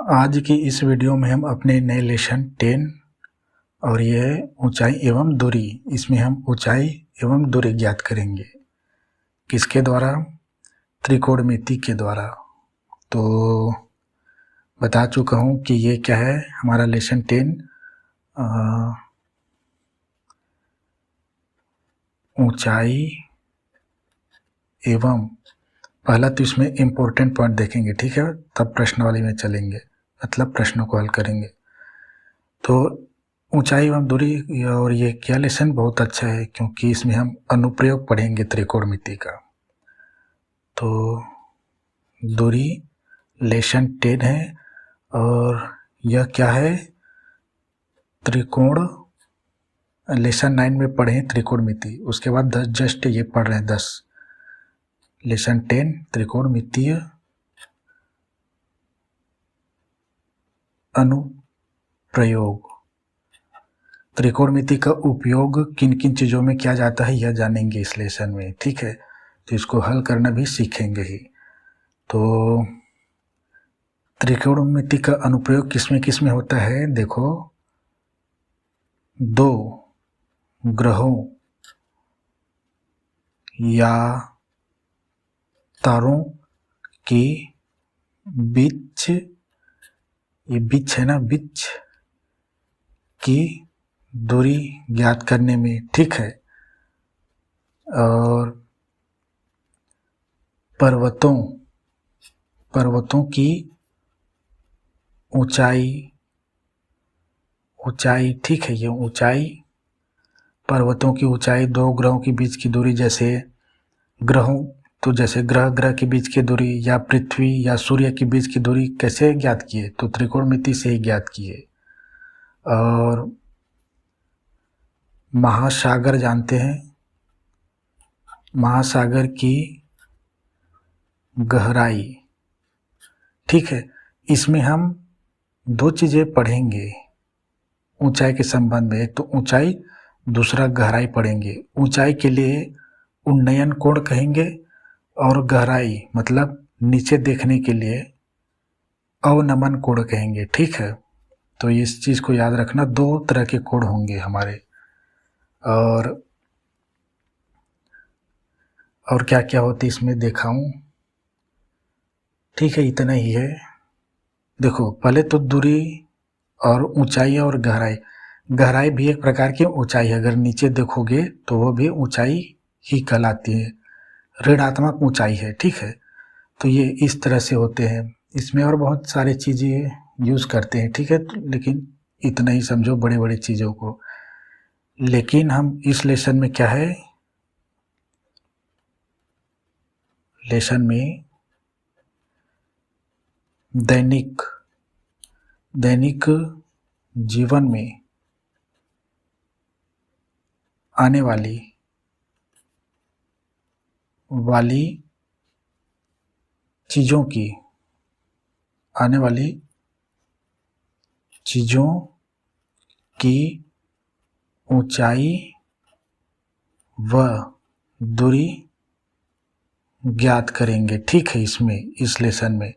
आज की इस वीडियो में हम अपने नए लेसन 10 और ये ऊंचाई एवं दूरी, इसमें हम ऊंचाई एवं दूरी ज्ञात करेंगे। किसके द्वारा? त्रिकोणमिति के द्वारा। तो बता चुका हूँ कि ये क्या है, हमारा लेसन 10 ऊंचाई एवं, पहला तो इसमें इम्पोर्टेंट पॉइंट देखेंगे, ठीक है, तब प्रश्नावली में चलेंगे, मतलब प्रश्नों को हल करेंगे। तो ऊंचाई एवं दूरी, और ये क्या लेसन बहुत अच्छा है क्योंकि इसमें हम अनुप्रयोग पढ़ेंगे त्रिकोणमिति का। तो दूरी लेसन 10 है और यह क्या है, त्रिकोण लेसन 9 में पढ़े त्रिकोणमिति, उसके बाद 10 जस्ट ये पढ़ रहे हैं 10। लेसन 10 त्रिकोणमितीय अनुप्रयोग। त्रिकोणमिति का उपयोग किन किन चीज़ों में किया जाता है यह जानेंगे इस लेसन में, ठीक है। तो इसको हल करना भी सीखेंगे ही। तो त्रिकोणमिति का अनुप्रयोग किस में होता है, देखो, दो ग्रहों या तारों के बीच, ये बीच है ना, बीच की दूरी ज्ञात करने में, ठीक है। और पर्वतों की ऊंचाई, ठीक है, ये ऊंचाई, पर्वतों की ऊंचाई, दो ग्रहों के बीच की दूरी, जैसे ग्रहों, तो जैसे ग्रह के बीच की दूरी या पृथ्वी या सूर्य के बीच की दूरी कैसे ज्ञात किए, तो त्रिकोणमिति से ही ज्ञात किए। और महासागर जानते हैं, महासागर की गहराई, ठीक है। इसमें हम दो चीज़ें पढ़ेंगे ऊंचाई के संबंध में, एक तो ऊंचाई, दूसरा गहराई पढ़ेंगे। ऊंचाई के लिए उन्नयन कोण कहेंगे और गहराई मतलब नीचे देखने के लिए अवनमन कोण कहेंगे, ठीक है। तो इस चीज़ को याद रखना, दो तरह के कोण होंगे हमारे। और क्या क्या होते इसमें दिखाऊं, ठीक है, इतना ही है। देखो, पहले तो दूरी और ऊंचाई और गहराई भी एक प्रकार की ऊंचाई है, अगर नीचे देखोगे तो वो भी ऊंचाई ही कहलाती है, ऋणात्मक ऊंचाई है, ठीक है। तो ये इस तरह से होते हैं। इसमें और बहुत सारी चीज़ें यूज़ करते हैं, ठीक है, लेकिन इतना ही समझो बड़े बड़े चीज़ों को। लेकिन हम इस लेसन में क्या है, लेसन में दैनिक जीवन में आने वाली चीज़ों की ऊंचाई व दूरी ज्ञात करेंगे, ठीक है। इस लेसन में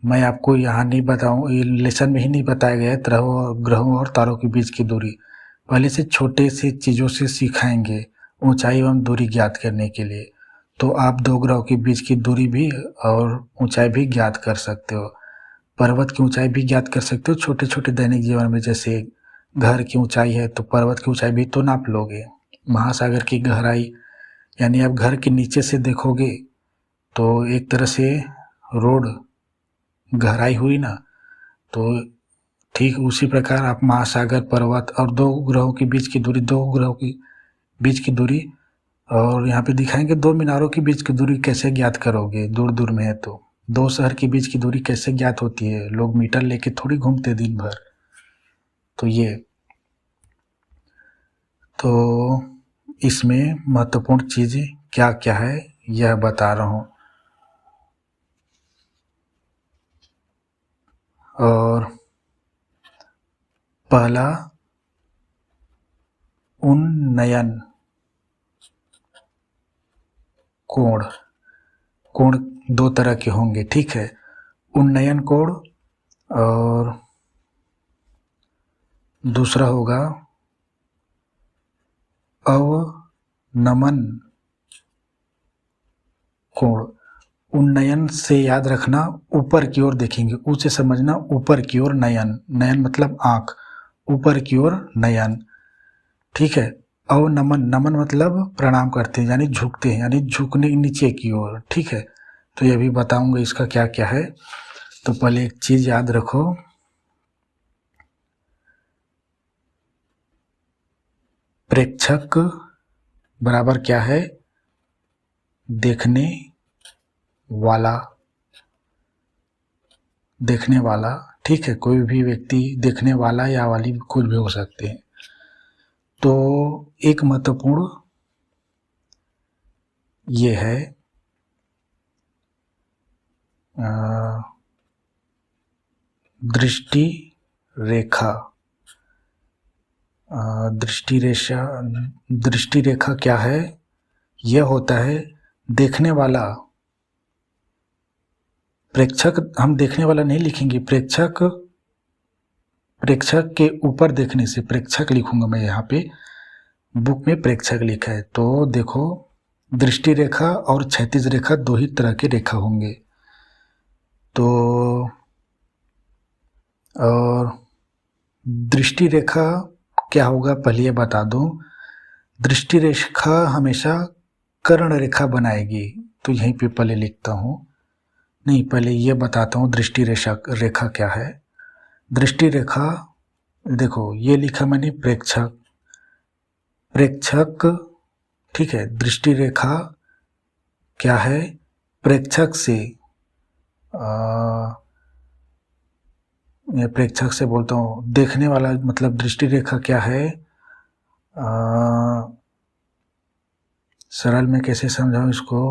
मैं आपको यहाँ नहीं बताऊँ, ये लेसन में ही नहीं बताया गया है ग्रहों और तारों के बीच की दूरी। पहले से छोटे से चीज़ों से सिखाएंगे ऊंचाई एवं दूरी ज्ञात करने के लिए। तो आप दो ग्रहों के बीच की दूरी भी और ऊंचाई भी ज्ञात कर सकते हो, पर्वत की ऊंचाई भी ज्ञात कर सकते हो। छोटे छोटे दैनिक जीवन में, जैसे घर की ऊंचाई है तो पर्वत की ऊंचाई भी तो नाप लोगे। महासागर की गहराई, यानी आप घर के नीचे से देखोगे तो एक तरह से रोड गहराई हुई ना, तो ठीक उसी प्रकार आप महासागर, पर्वत और दो ग्रहों के बीच की दूरी, और यहाँ पे दिखाएंगे दो मीनारों के बीच की दूरी कैसे ज्ञात करोगे, दूर दूर में है तो। दो शहर के बीच की दूरी कैसे ज्ञात होती है, लोग मीटर लेके थोड़ी घूमते दिन भर। तो ये, तो इसमें महत्वपूर्ण चीज़ें क्या क्या है यह बता रहा हूँ। और पहला, उन्नयन कोण दो तरह के होंगे, ठीक है। उन्नयन कोण और दूसरा होगा अवनमन कोण। उन्नयन से याद रखना ऊपर की ओर देखेंगे, ऊ से समझना ऊपर की ओर नयन, नयन मतलब आँख, ऊपर की ओर नयन, ठीक है। अवनमन, नमन मतलब प्रणाम करते हैं यानी झुकते हैं, यानी झुकने नीचे की ओर, ठीक है। तो ये भी बताऊंगा इसका क्या क्या है। तो पहले एक चीज याद रखो, प्रेक्षक बराबर क्या है, देखने वाला, देखने वाला, ठीक है। कोई भी व्यक्ति देखने वाला या वाली कुछ भी हो सकते हैं। तो एक महत्वपूर्ण ये है दृष्टि रेखा। दृष्टि रेखा क्या है, यह होता है देखने वाला, प्रेक्षक, हम देखने वाला नहीं लिखेंगे, प्रेक्षक, प्रेक्षक के ऊपर देखने से प्रेक्षक लिखूंगा मैं, यहाँ पे बुक में प्रेक्षक लिखा है। तो देखो दृष्टि रेखा और क्षैतिज रेखा दो ही तरह के रेखा होंगे। तो और दृष्टि रेखा क्या होगा पहले ये बता दूं, दृष्टि रेखा हमेशा कर्ण रेखा बनाएगी। तो यहीं पे पहले लिखता हूँ, नहीं पहले ये बताता हूँ दृष्टि रेखा क्या है। दृष्टि रेखा देखो ये लिखा मैंने प्रेक्षक, प्रेक्षक, ठीक है। दृष्टि रेखा क्या है, प्रेक्षक से मैं प्रेक्षक से बोलता हूँ, देखने वाला मतलब दृष्टि रेखा क्या है, सरल में कैसे समझाऊं इसको,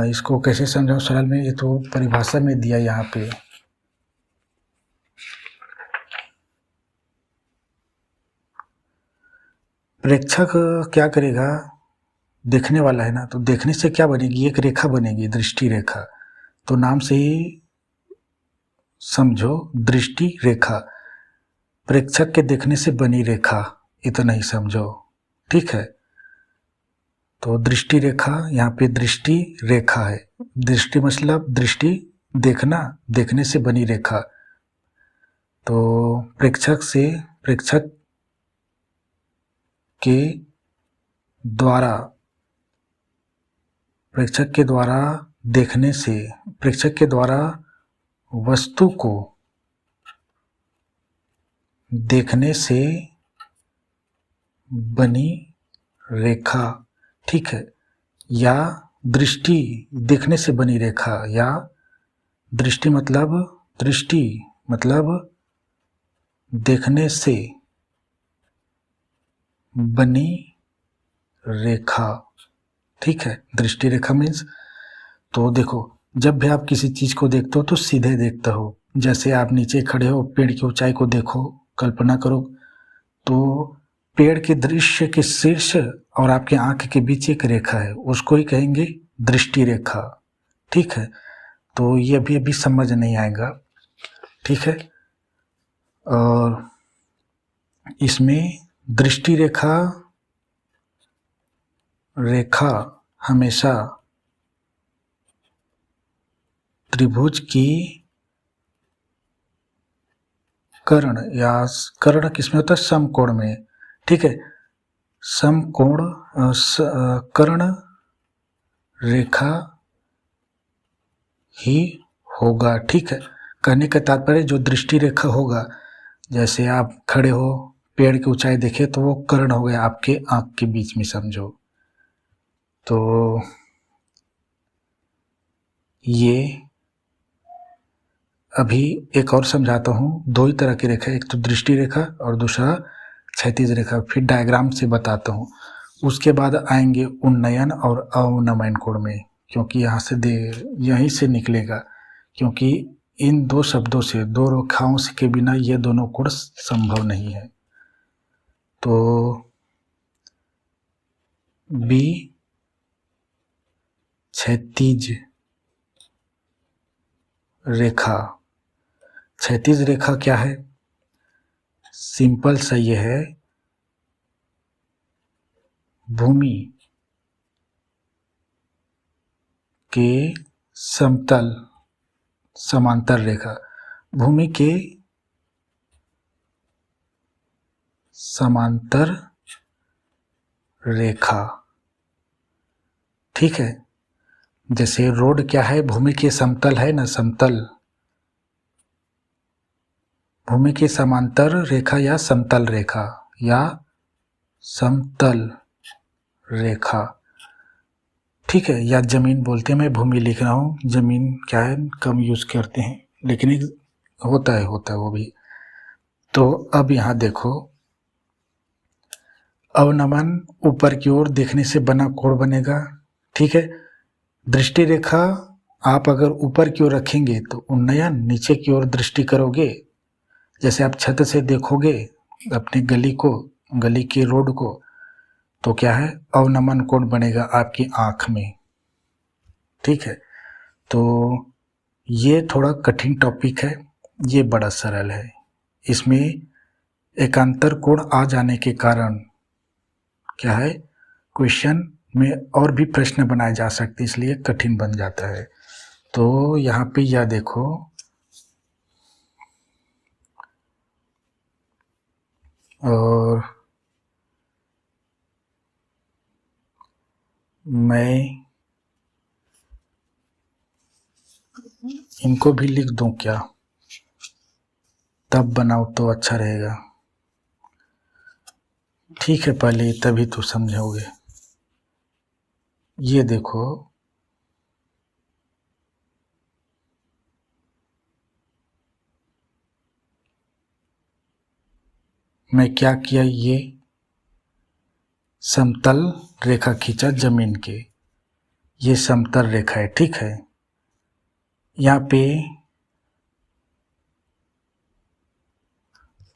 इसको कैसे समझाऊं सरल में, ये तो परिभाषा में दिया यहाँ पे। प्रेक्षक क्या करेगा, देखने वाला है ना, तो देखने से क्या बनेगी, एक रेखा बनेगी दृष्टि रेखा। तो नाम से ही समझो दृष्टि रेखा, प्रेक्षक के देखने से बनी रेखा, इतना ही समझो, ठीक है। तो दृष्टि रेखा, यहाँ पे दृष्टि रेखा है, दृष्टि मतलब दृष्टि देखना, देखने से बनी रेखा। तो प्रेक्षक से, प्रेक्षक के द्वारा, प्रेक्षक के द्वारा देखने से, प्रेक्षक के द्वारा वस्तु को देखने से बनी रेखा, ठीक है। या दृष्टि देखने से बनी रेखा, या दृष्टि मतलब देखने से बनी रेखा, ठीक है। दृष्टि रेखा मीन्स, तो देखो जब भी आप किसी चीज को देखते हो तो सीधे देखते हो, जैसे आप नीचे खड़े हो, पेड़ की ऊंचाई को देखो, कल्पना करो, तो पेड़ के दृश्य के शीर्ष और आपके आंख के बीच एक रेखा है, उसको ही कहेंगे दृष्टि रेखा, ठीक है। तो ये अभी समझ नहीं आएगा, ठीक है। और इसमें दृष्टि रेखा हमेशा त्रिभुज की कर्ण, या कर्ण किसमें होता है, समकोण में, ठीक है। समकोण कर्ण रेखा ही होगा, ठीक है। कहने का तात्पर्य जो दृष्टि रेखा होगा, जैसे आप खड़े हो, पेड़ की ऊंचाई देखे, तो वो कर्ण हो गया आपके आंख के बीच में, समझो। तो ये अभी एक और समझाता हूँ, दो ही तरह की रेखा, एक तो दृष्टि रेखा और दूसरा क्षैतिज रेखा, फिर डायग्राम से बताता हूँ। उसके बाद आएंगे उन्नयन और अवनमन कोण में, क्योंकि यहाँ से यहीं से निकलेगा, क्योंकि इन दो शब्दों से, दो रेखाओं के बिना ये दोनों कोण संभव नहीं है। तो बी क्षैतिज रेखा। क्षैतिज रेखा क्या है? सिंपल सा ये है, भूमि के समतल समांतर रेखा। भूमि के समांतर रेखा, ठीक है। जैसे रोड क्या है? भूमि के समतल है ना, समतल। भूमि के समांतर रेखा या समतल रेखा या समतल रेखा, ठीक है। या जमीन बोलते हैं, मैं भूमि लिख रहा हूँ, जमीन क्या है कम यूज करते हैं, लेकिन एक होता है वो भी। तो अब यहाँ देखो, अवनमन ऊपर की ओर देखने से बना कोण बनेगा, ठीक है। दृष्टि रेखा आप अगर ऊपर की ओर रखेंगे तो उन्नयन, नीचे की ओर दृष्टि करोगे, जैसे आप छत से देखोगे अपनी गली को, गली के रोड को, तो क्या है? अवनमन कोण बनेगा आपकी आंख में, ठीक है। तो ये थोड़ा कठिन टॉपिक है, ये बड़ा सरल है। इसमें एकांतर कोण आ जाने के कारण क्या है, क्वेश्चन में और भी प्रश्न बनाए जा सकते, इसलिए कठिन बन जाता है। तो यहाँ पे यह देखो, और मैं इनको भी लिख दूं क्या? तब बनाओ तो अच्छा रहेगा, ठीक है। पहले तभी तो समझोगे। ये देखो, मैं क्या किया, ये समतल रेखा खींचा जमीन के, ये समतल रेखा है, ठीक है। यहाँ पे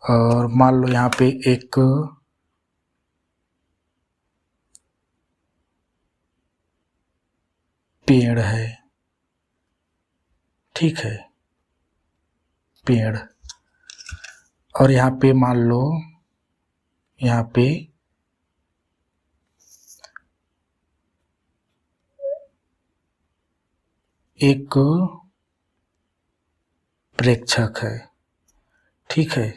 और मान लो यहाँ पे एक पेड़ है, ठीक है, पेड़। और यहाँ पे मान लो यहाँ पे एक प्रेक्षक है, ठीक है,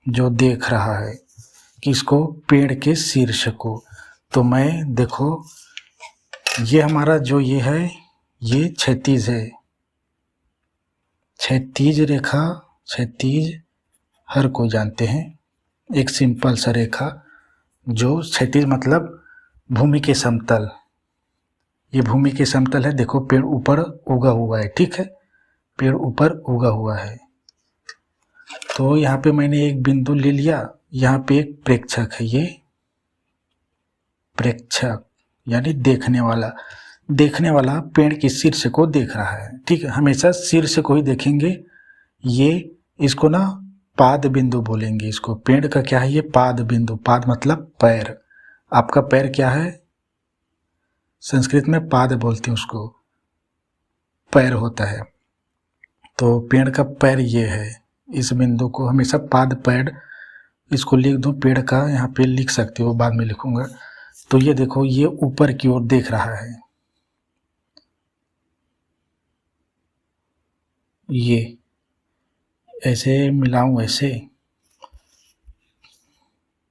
जो देख रहा है किसको? पेड़ के शीर्ष को। तो मैं देखो, ये हमारा जो ये है, ये क्षैतिज है, क्षैतिज रेखा, क्षैतिज हर कोई जानते हैं, एक सिंपल सा रेखा जो क्षैतिज मतलब भूमि के समतल, ये भूमि के समतल है। देखो पेड़ ऊपर उगा हुआ है, ठीक है, पेड़ ऊपर उगा हुआ है। तो यहाँ पे मैंने एक बिंदु ले लिया, यहाँ पे एक प्रेक्षक है, ये प्रेक्षक यानी देखने वाला, देखने वाला पेड़ के शीर्ष को देख रहा है, ठीक है। हमेशा शीर्ष को ही देखेंगे। ये इसको ना पाद बिंदु बोलेंगे इसको, पेड़ का क्या है ये? पाद बिंदु। पाद मतलब पैर। आपका पैर क्या है? संस्कृत में पाद बोलते हैं उसको, पैर होता है। तो पेड़ का पैर ये है, इस बिंदु को हमेशा पाद पैर, इसको लिख दो, पेड़ का यहाँ पे लिख सकते हो, बाद में लिखूंगा। तो ये देखो, ये ऊपर की ओर देख रहा है, ये ऐसे मिलाऊं, ऐसे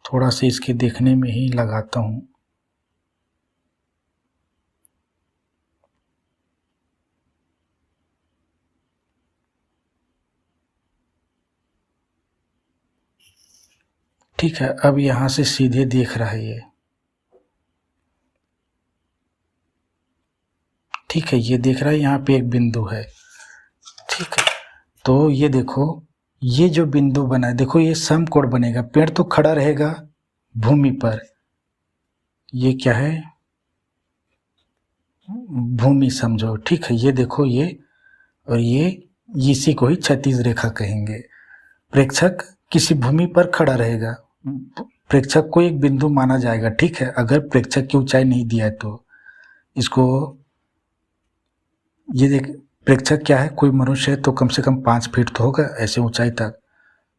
थोड़ा सा इसके देखने में ही लगाता हूं। ठीक है, अब यहां से सीधे देख रहा है ये, ठीक है, ये देख रहा है, यहाँ पे एक बिंदु है, ठीक है। तो ये देखो, ये जो बिंदु बना है, देखो ये समकोण बनेगा, पेड़ तो खड़ा रहेगा भूमि पर, ये क्या है? भूमि समझो, ठीक है। ये देखो, ये और ये इसी को ही क्षैतिज रेखा कहेंगे। प्रेक्षक किसी भूमि पर खड़ा रहेगा, प्रेक्षक को एक बिंदु माना जाएगा, ठीक है। अगर प्रेक्षक की ऊंचाई नहीं दिया है तो इसको, ये देख, प्रेक्षक क्या है, कोई मनुष्य है तो कम से कम 5 फीट तो होगा ऐसे ऊंचाई तक,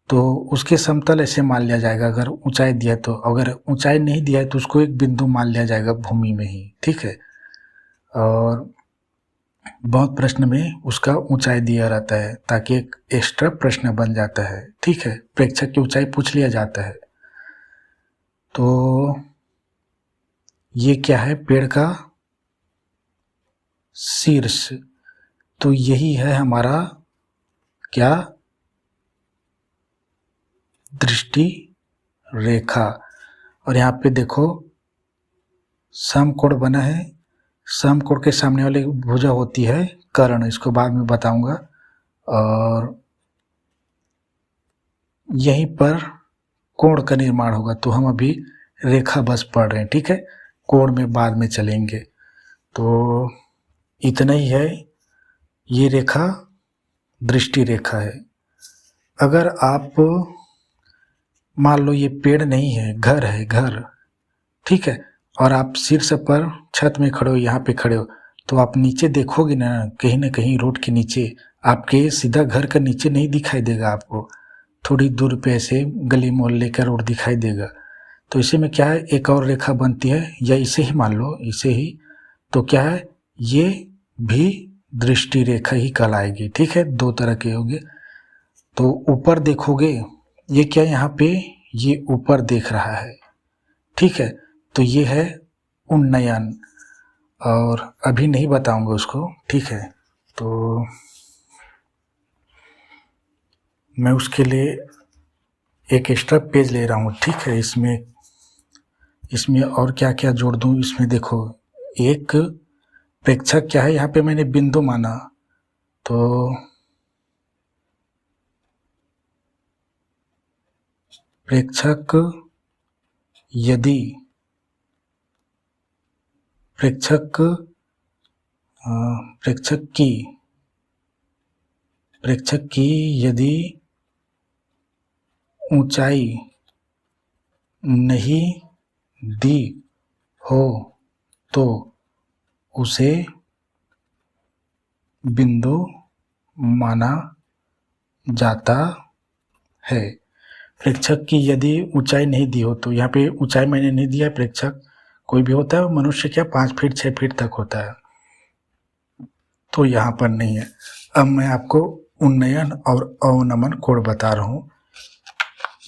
तो उसके समतल ऐसे मान लिया जाएगा अगर ऊंचाई दिया है तो। अगर ऊंचाई नहीं दिया है तो उसको एक बिंदु मान लिया जाएगा भूमि में ही, ठीक है। और बहुत प्रश्न में उसका ऊंचाई दिया रहता है ताकि एक एक्स्ट्रा प्रश्न बन जाता है, ठीक है। प्रेक्षक की ऊंचाई पूछ लिया जाता है। तो ये क्या है, पेड़ का शीर्ष, तो यही है हमारा क्या, दृष्टि रेखा। और यहाँ पे देखो समकोण बना है, समकोण के सामने वाली भुजा होती है कर्ण, इसको बाद में बताऊंगा। और यहीं पर कोण का निर्माण होगा, तो हम अभी रेखा बस पढ़ रहे हैं, ठीक है। कोण में बाद में चलेंगे। तो इतना ही है, ये रेखा दृष्टि रेखा है। अगर आप मान लो ये पेड़ नहीं है, घर है, घर, ठीक है, और आप शीर्ष पर छत में खड़े हो, यहाँ पे खड़े हो, तो आप नीचे देखोगे ना कहीं रोड के नीचे, आपके सीधा घर का नीचे नहीं दिखाई देगा आपको, थोड़ी दूर पे ऐसे गली मोहल्ले का रोड दिखाई देगा। तो इसी में क्या है, एक और रेखा बनती है, या इसे ही मान लो, इसे ही, तो क्या है, ये भी दृष्टि रेखा ही कहलाएगी, ठीक है। 2 तरह के होंगे। तो ऊपर देखोगे, ये क्या, यहाँ पे ये ऊपर देख रहा है, ठीक है, तो ये है उन्नयन, और अभी नहीं बताऊंगा उसको, ठीक है। तो मैं उसके लिए एक एक्स्ट्रा पेज ले रहा हूँ, ठीक है। इसमें और क्या क्या जोड़ दूँ, इसमें देखो, एक प्रेक्षक क्या है, यहाँ पे मैंने बिंदु माना, तो प्रेक्षक यदि प्रेक्षक की यदि ऊंचाई नहीं दी हो तो उसे बिंदु माना जाता है। प्रेक्षक की यदि ऊंचाई नहीं दी हो, तो यहाँ पे ऊंचाई मैंने नहीं दिया है, प्रेक्षक कोई भी होता है, मनुष्य क्या 5 फीट 6 फीट तक होता है, तो यहाँ पर नहीं है। अब मैं आपको उन्नयन और अवनमन कोण बता रहा हूँ,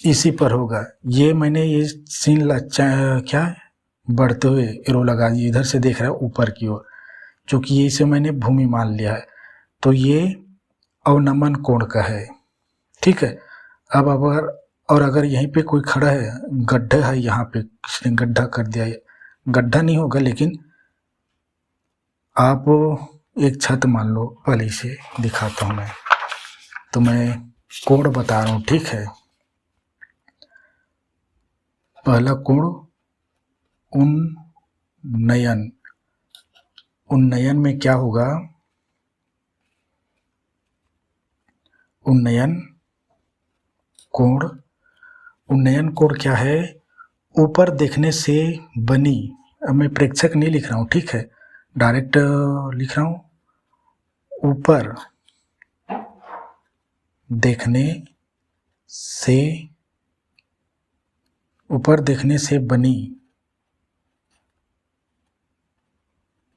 इसी पर होगा। ये मैंने ये सीन क्या बढ़ते हुए एरो लगा दिया, इधर से देख रहा है ऊपर की ओर, चूँकि ये इसे मैंने भूमि मान लिया है, तो ये अवनमन कोण का है, ठीक है। अब अगर यहीं पे कोई खड़ा है, गड्ढा है यहाँ पे, किसी ने गड्ढा कर दिया है, गड्ढा नहीं होगा, लेकिन आप एक छत मान लो, पहले इसे दिखाता हूँ मैं, तो मैं कोण बता रहा हूँ, ठीक है। पहला कोण उन्नयन, उन्नयन में क्या होगा, उन्नयन कोण क्या है, ऊपर देखने से बनी, अब मैं प्रेक्षक नहीं लिख रहा हूँ, ठीक है, डायरेक्ट लिख रहा हूँ, ऊपर देखने से बनी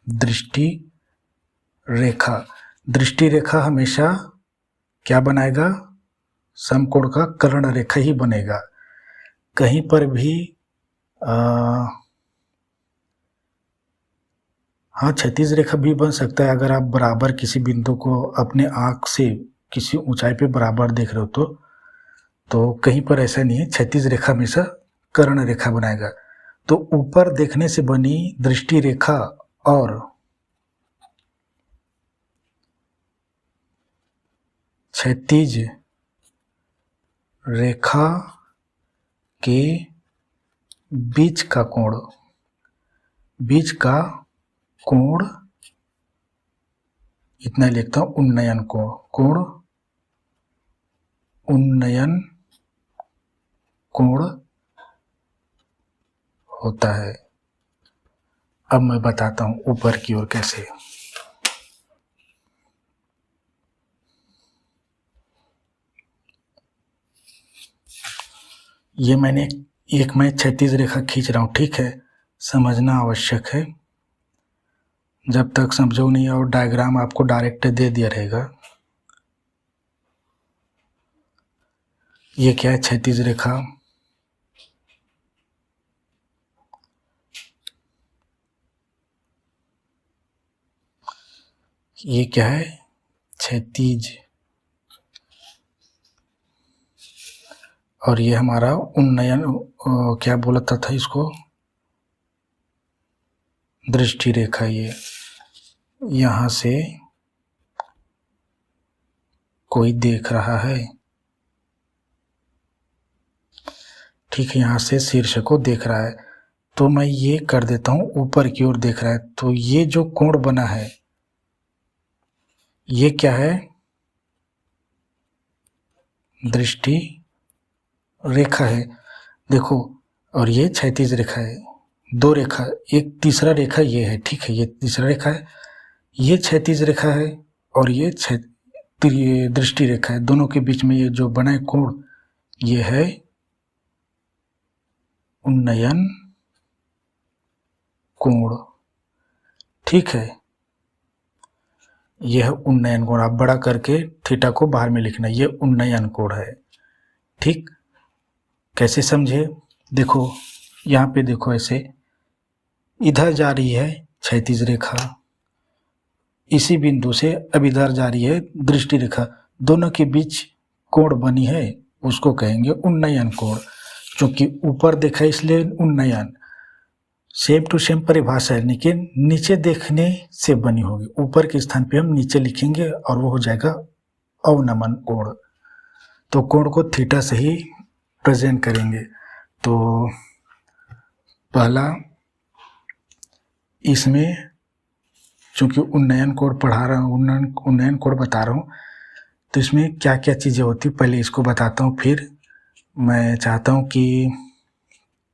दृष्टि रेखा हमेशा क्या बनाएगा, समकोण का कर्ण रेखा ही बनेगा। कहीं पर भी हाँ, क्षैतिज रेखा भी बन सकता है, अगर आप बराबर किसी बिंदु को अपने आँख से किसी ऊंचाई पे बराबर देख रहे हो तो कहीं पर ऐसा नहीं है, क्षैतिज रेखा हमेशा कर्ण रेखा बनाएगा। तो ऊपर देखने से बनी दृष्टि रेखा और क्षैतिज रेखा के बीच का कोण इतना लिखता हूँ, उन्नयन कोण होता है। अब मैं बताता हूँ ऊपर की ओर कैसे। ये मैंने मैं क्षैतिज रेखा खींच रहा हूँ, ठीक है, समझना आवश्यक है। जब तक समझो नहीं और डायग्राम आपको डायरेक्ट दे दिया रहेगा। ये क्या है? क्षैतिज रेखा। ये क्या है? क्षैतिज। और ये हमारा उन्नयन, क्या बोलता था इसको? दृष्टि रेखा। ये यहाँ से कोई देख रहा है, ठीक है, यहाँ से शीर्ष को देख रहा है, तो मैं ये कर देता हूँ ऊपर की ओर देख रहा है। तो ये जो कोण बना है ये क्या है? दृष्टि रेखा है, देखो। और ये क्षैतिज रेखा है। दो रेखा, एक तीसरा रेखा ये है, ठीक है, ये तीसरा रेखा है, ये क्षैतिज रेखा है और ये दृष्टि रेखा है। दोनों के बीच में ये जो बना है कोण, ये है उन्नयन कोण, ठीक है। यह उन्नयन कोण, आप बड़ा करके थीटा को बाहर में लिखना, ये उन्नयन कोण है, ठीक। कैसे समझे? देखो यहाँ पे देखो, ऐसे इधर जा रही है क्षैतिज रेखा, इसी बिंदु से अब इधर जा रही है दृष्टि रेखा, दोनों के बीच कोण बनी है, उसको कहेंगे उन्नयन कोण। क्योंकि ऊपर देखा इसलिए उन्नयन, सेम टू सेम परिभाषा है, लेकिन नीचे देखने से बनी होगी। ऊपर के स्थान पे हम नीचे लिखेंगे और वो हो जाएगा अवनमन कोण। तो कोण को थीटा से ही प्रेजेंट करेंगे। तो पहला, इसमें चूंकि उन्नयन कोण पढ़ा रहा हूँ, उन्नयन कोण बता रहा हूँ, तो इसमें क्या क्या चीज़ें होती पहले इसको बताता हूँ। फिर मैं चाहता हूँ कि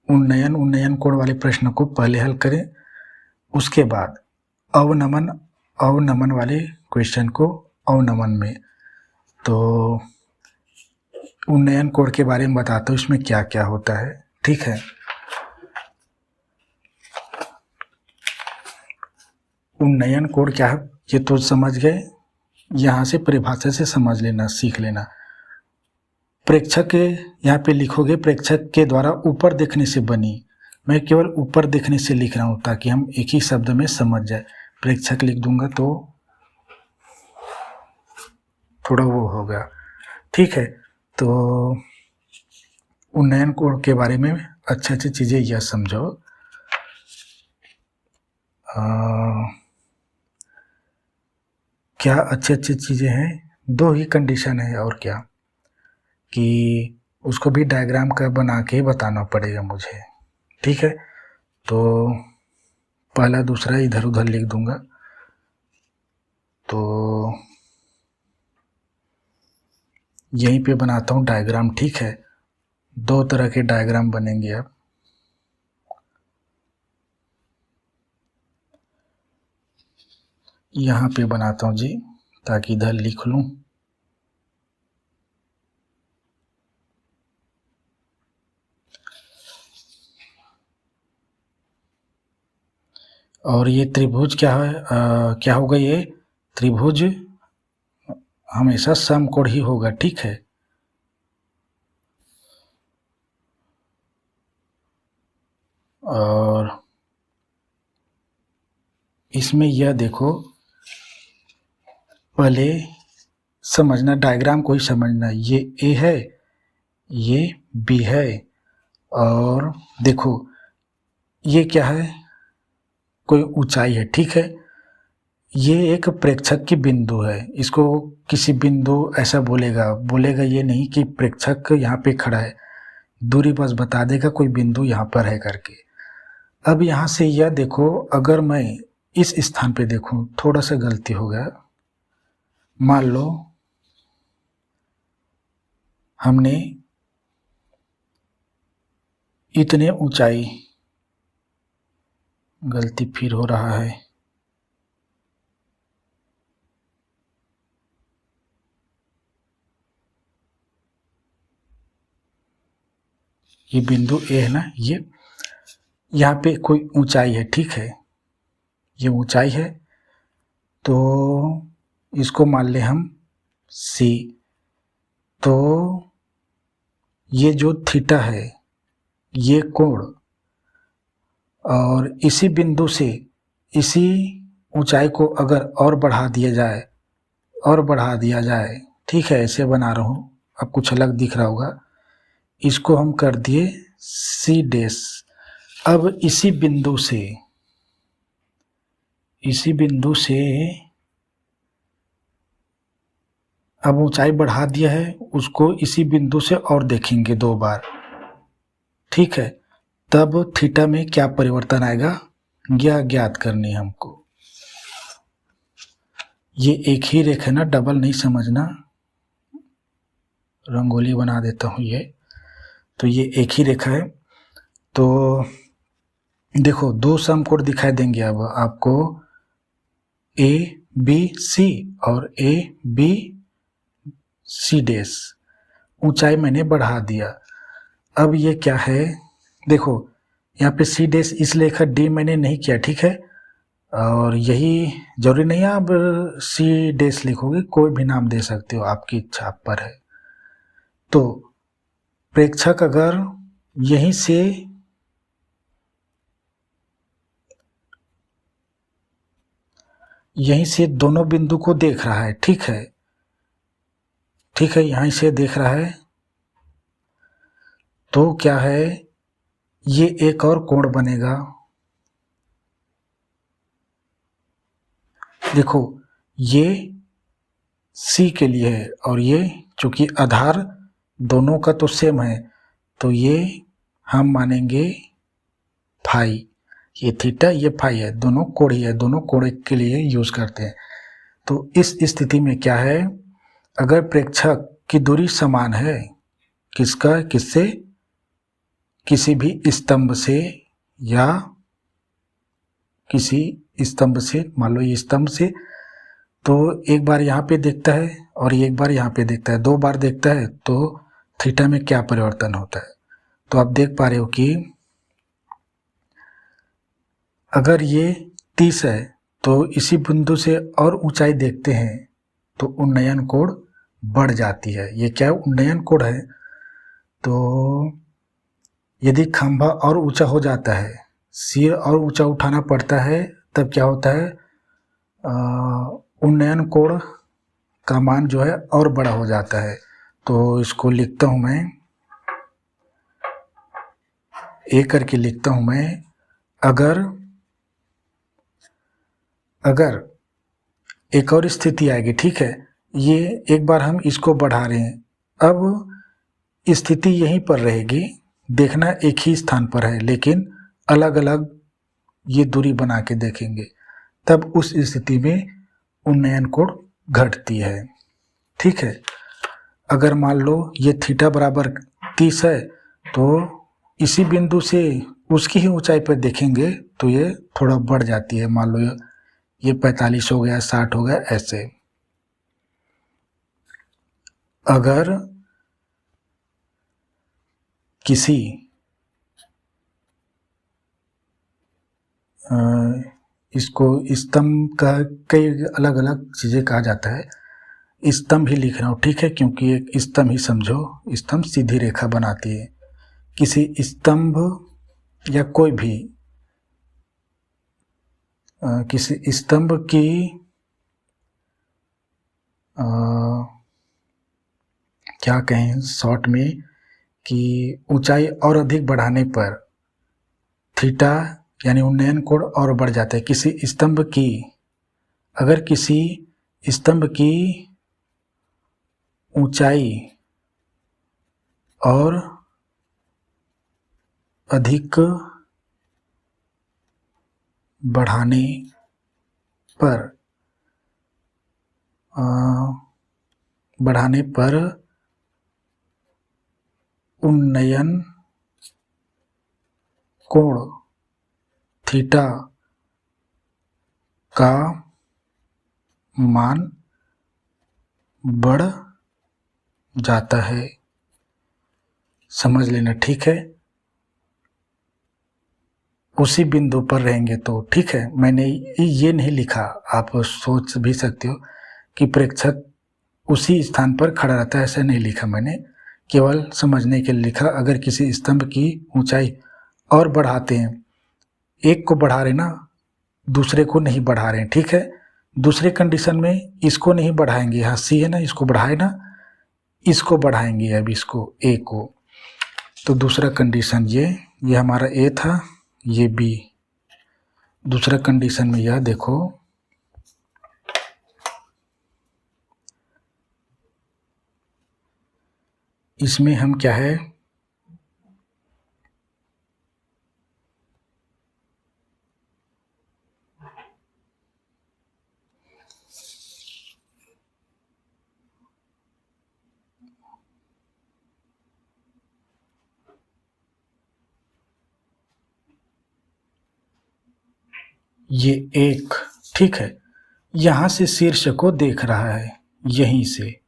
उन्नयन कोण वाले प्रश्न को पहले हल करें, उसके बाद अवनमन वाले क्वेश्चन को अवनमन में। तो उन्नयन कोण के बारे में बताता हूँ, इसमें क्या क्या होता है, ठीक है। उन्नयन कोण क्या है ये तो समझ गए, यहाँ से परिभाषा से समझ लेना, सीख लेना। प्रेक्षक के यहाँ पे लिखोगे, प्रेक्षक के द्वारा ऊपर देखने से बनी, मैं केवल ऊपर देखने से लिख रहा हूँ ताकि हम एक ही शब्द में समझ जाए। प्रेक्षक लिख दूंगा तो थोड़ा वो होगा, ठीक है। तो उन्नयन कोण के बारे में अच्छी अच्छी चीज़ें यह समझो। क्या अच्छी अच्छी चीज़ें हैं? दो ही कंडीशन है, और क्या कि उसको भी डायग्राम का बना के बताना पड़ेगा मुझे, ठीक है। तो पहला दूसरा इधर उधर लिख दूंगा। तो यहीं पे बनाता हूँ डायग्राम, ठीक है। दो तरह के डायग्राम बनेंगे अब। यहाँ पे बनाता हूँ जी, ताकि इधर लिख लूँ। और ये त्रिभुज क्या है? क्या होगा? ये त्रिभुज हमेशा समकोण ही होगा, ठीक है। और इसमें यह देखो, पहले समझना, डायग्राम को ही समझना। ये ए है, ये बी है, और देखो ये क्या है? कोई ऊंचाई है, ठीक है। ये एक प्रेक्षक की बिंदु है, इसको किसी बिंदु ऐसा बोलेगा ये नहीं कि प्रेक्षक यहाँ पे खड़ा है, दूरी बस बता देगा कोई बिंदु यहाँ पर है करके। अब यहाँ से यह देखो, अगर मैं इस स्थान पे देखूं, थोड़ा सा गलती हो गया। मान लो हमने इतने ऊंचाई गलती फिर हो रहा है। ये बिंदु ए है ना, ये यहाँ पे कोई ऊंचाई है, ठीक है, ये ऊंचाई है, तो इसको मान ले हम सी। तो ये जो थीटा है, ये कोण, और इसी बिंदु से इसी ऊंचाई को अगर और बढ़ा दिया जाए, ठीक है, ऐसे बना रहा हूँ, अब कुछ अलग दिख रहा होगा, इसको हम कर दिए सी डैश। अब इसी बिंदु से अब ऊंचाई बढ़ा दिया है, उसको इसी बिंदु से और देखेंगे 2 बार, ठीक है, तब थीटा में क्या परिवर्तन आएगा यह ज्ञात करनी है हमको। ये एक ही रेखा है ना, डबल नहीं समझना, रंगोली बना देता हूँ ये। तो ये एक ही रेखा है, तो देखो 2 समकोण दिखाई देंगे अब आपको, ए बी सी और ए बी सी डैश। ऊंचाई मैंने बढ़ा दिया। अब ये क्या है, देखो यहाँ पे सी डैश इसलिए लिखा, डी मैंने नहीं किया, ठीक है, और यही जरूरी नहीं है आप सी डैश लिखोगे, कोई भी नाम दे सकते हो, आपकी इच्छा पर है। तो प्रेक्षक अगर यहीं से दोनों बिंदु को देख रहा है, ठीक है, यहीं से देख रहा है, तो क्या है, ये एक और कोण बनेगा। देखो ये सी के लिए है, और ये चूंकि आधार दोनों का तो सेम है, तो ये हम मानेंगे फाई, ये थीटा ये फाई है, दोनों कोण ही है, दोनों कोण के लिए यूज करते हैं। तो इस स्थिति में क्या है, अगर प्रेक्षक की दूरी समान है, किससे, किसी भी स्तंभ से, या किसी स्तंभ से, मान लो ये स्तंभ से, तो एक बार यहाँ पे देखता है और एक बार यहाँ पे देखता है, 2 बार देखता है, तो थीटा में क्या परिवर्तन होता है। तो आप देख पा रहे हो कि अगर ये 30 है, तो इसी बिंदु से और ऊंचाई देखते हैं तो उन्नयन कोण बढ़ जाती है। ये क्या उन्नयन कोण है, तो यदि खंभा और ऊंचा हो जाता है, सिर और ऊंचा उठाना पड़ता है, तब क्या होता है, उन्नयन कोण का मान जो है और बड़ा हो जाता है। तो इसको लिखता हूं मैं, ए करके लिखता हूं मैं, अगर एक और स्थिति आएगी, ठीक है, ये एक बार हम इसको बढ़ा रहे हैं, अब स्थिति यहीं पर रहेगी, देखना एक ही स्थान पर है, लेकिन अलग अलग ये दूरी बना के देखेंगे, तब उस स्थिति में उन्नयन कोण घटती है, ठीक है। अगर मान लो ये थीटा बराबर 30 है, तो इसी बिंदु से उसकी ही ऊंचाई पर देखेंगे तो ये थोड़ा बढ़ जाती है, मान लो ये 45 हो गया, 60 हो गया, ऐसे। अगर किसी इसको स्तंभ का कई अलग अलग चीज़ें कहा जाता है, स्तंभ ही लिख रहा हूँ, ठीक है, क्योंकि एक स्तंभ ही समझो, स्तंभ सीधी रेखा बनाती है। किसी स्तंभ या कोई भी किसी स्तंभ की क्या कहें शॉर्ट में, कि ऊंचाई और अधिक बढ़ाने पर थीटा यानी उन्नयन कोण और बढ़ जाता है। किसी स्तंभ की, अगर किसी स्तंभ की ऊंचाई और अधिक बढ़ाने पर उन्नयन कोण थीटा का मान बढ़ जाता है। समझ लेना, ठीक है। उसी बिंदु पर रहेंगे तो ठीक है। मैंने ये नहीं लिखा, आप सोच भी सकते हो कि प्रेक्षक उसी स्थान पर खड़ा रहता है, ऐसा नहीं लिखा मैंने, केवल समझने के लिए लिखा। अगर किसी स्तंभ की ऊंचाई और बढ़ाते हैं, एक को बढ़ा रहे ना, दूसरे को नहीं बढ़ा रहे हैं, ठीक है। दूसरे कंडीशन में इसको नहीं बढ़ाएंगे, यहाँ सी है ना, इसको बढ़ाए ना, इसको बढ़ाएंगे अब, इसको ए को। तो दूसरा कंडीशन ये हमारा ए था, ये बी। दूसरा कंडीशन में यह देखो, इसमें हम क्या है, ये एक, ठीक है, यहां से शीर्ष को देख रहा है, यहीं से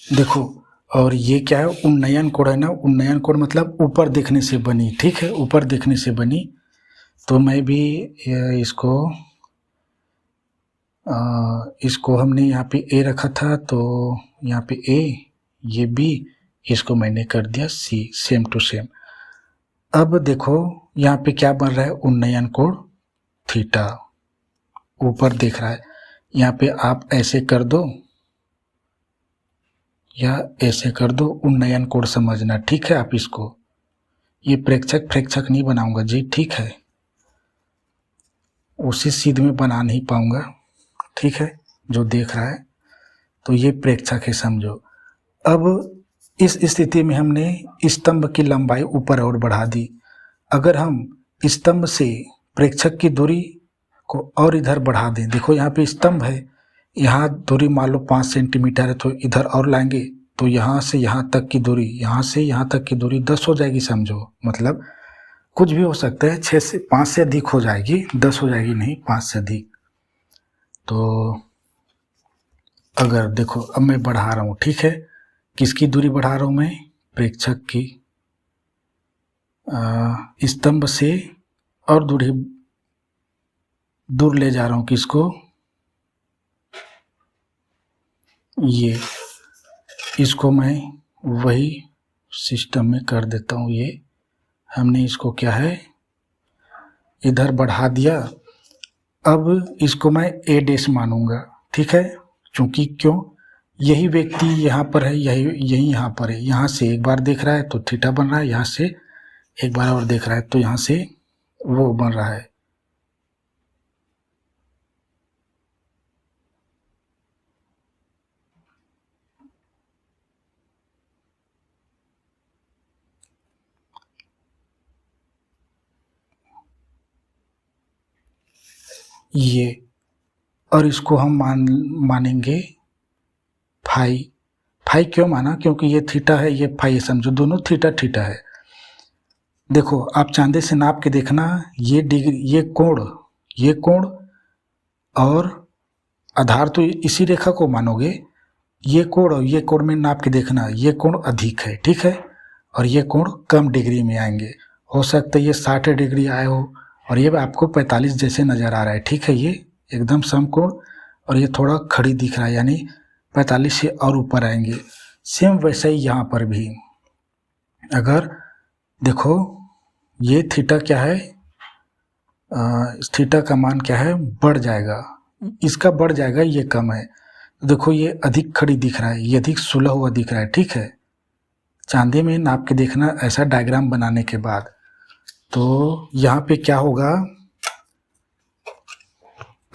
देखो। और ये क्या है, उन्नयन कोण है ना, उन्नयन कोण मतलब ऊपर देखने से बनी, ठीक है, ऊपर देखने से बनी। तो मैं भी इसको हमने यहाँ पे ए रखा था, तो यहाँ पे ए, ये बी, इसको मैंने कर दिया सी, सेम टू सेम। अब देखो यहाँ पे क्या बन रहा है, उन्नयन कोण थीटा ऊपर दिख रहा है। यहाँ पे आप ऐसे कर दो या ऐसे कर दो, उन्नयन कोण समझना, ठीक है। आप इसको, ये प्रेक्षक फ्रेक्षक नहीं बनाऊंगा जी, ठीक है, उसी सीध में बना नहीं पाऊंगा, ठीक है, जो देख रहा है। तो ये प्रेक्षक है, समझो। अब इस स्थिति में हमने स्तंभ की लंबाई ऊपर और बढ़ा दी। अगर हम स्तंभ से प्रेक्षक की दूरी को और इधर बढ़ा दें, देखो यहाँ पे स्तंभ है, यहाँ दूरी मान लो 5 सेंटीमीटर है, तो इधर और लाएंगे तो यहाँ से यहाँ तक की दूरी, यहाँ से यहाँ तक की दूरी 10 हो जाएगी, समझो। मतलब कुछ भी हो सकता है, 6 से 5 से अधिक हो जाएगी, 10 हो जाएगी नहीं, 5 से अधिक। तो अगर देखो, अब मैं बढ़ा रहा हूँ, ठीक है, किसकी दूरी बढ़ा रहा हूँ मैं, प्रेक्षक की, स्तंभ से और दूरी दूर ले जा रहा हूँ, किसको, ये, इसको मैं वही सिस्टम में कर देता हूँ। ये हमने इसको क्या है, इधर बढ़ा दिया। अब इसको मैं ए डैश मानूंगा, ठीक है, क्योंकि क्यों, यही व्यक्ति यहाँ पर है, यही यहाँ पर है। यहाँ से एक बार देख रहा है तो थीटा बन रहा है, यहाँ से एक बार और देख रहा है तो यहाँ से वो बन रहा है। ये, और इसको हम मानेंगे फाई। फाई क्यों माना, क्योंकि ये थीटा है, ये फाई है, समझो दोनों थीटा थीटा है। देखो आप चांदे से नाप के देखना, ये डिग्री, ये कोण और आधार तो इसी रेखा को मानोगे, ये कोण और ये कोण में नाप के देखना, ये कोण अधिक है, ठीक है, और ये कोण कम डिग्री में आएंगे। हो सकता है ये 60 डिग्री आए हो और ये आपको 45 जैसे नज़र आ रहा है, ठीक है, ये एकदम समकोण, और ये थोड़ा खड़ी दिख रहा है, यानी 45 से और ऊपर आएंगे। सेम वैसे ही यहाँ पर भी, अगर देखो ये थीटा क्या है, थीटा का मान क्या है, बढ़ जाएगा, इसका बढ़ जाएगा, ये कम है। देखो ये अधिक खड़ी दिख रहा है, ये अधिक सुलह हुआ दिख रहा है, ठीक है। चांदी में नाप के देखना ऐसा डायग्राम बनाने के बाद। तो यहाँ पे क्या होगा,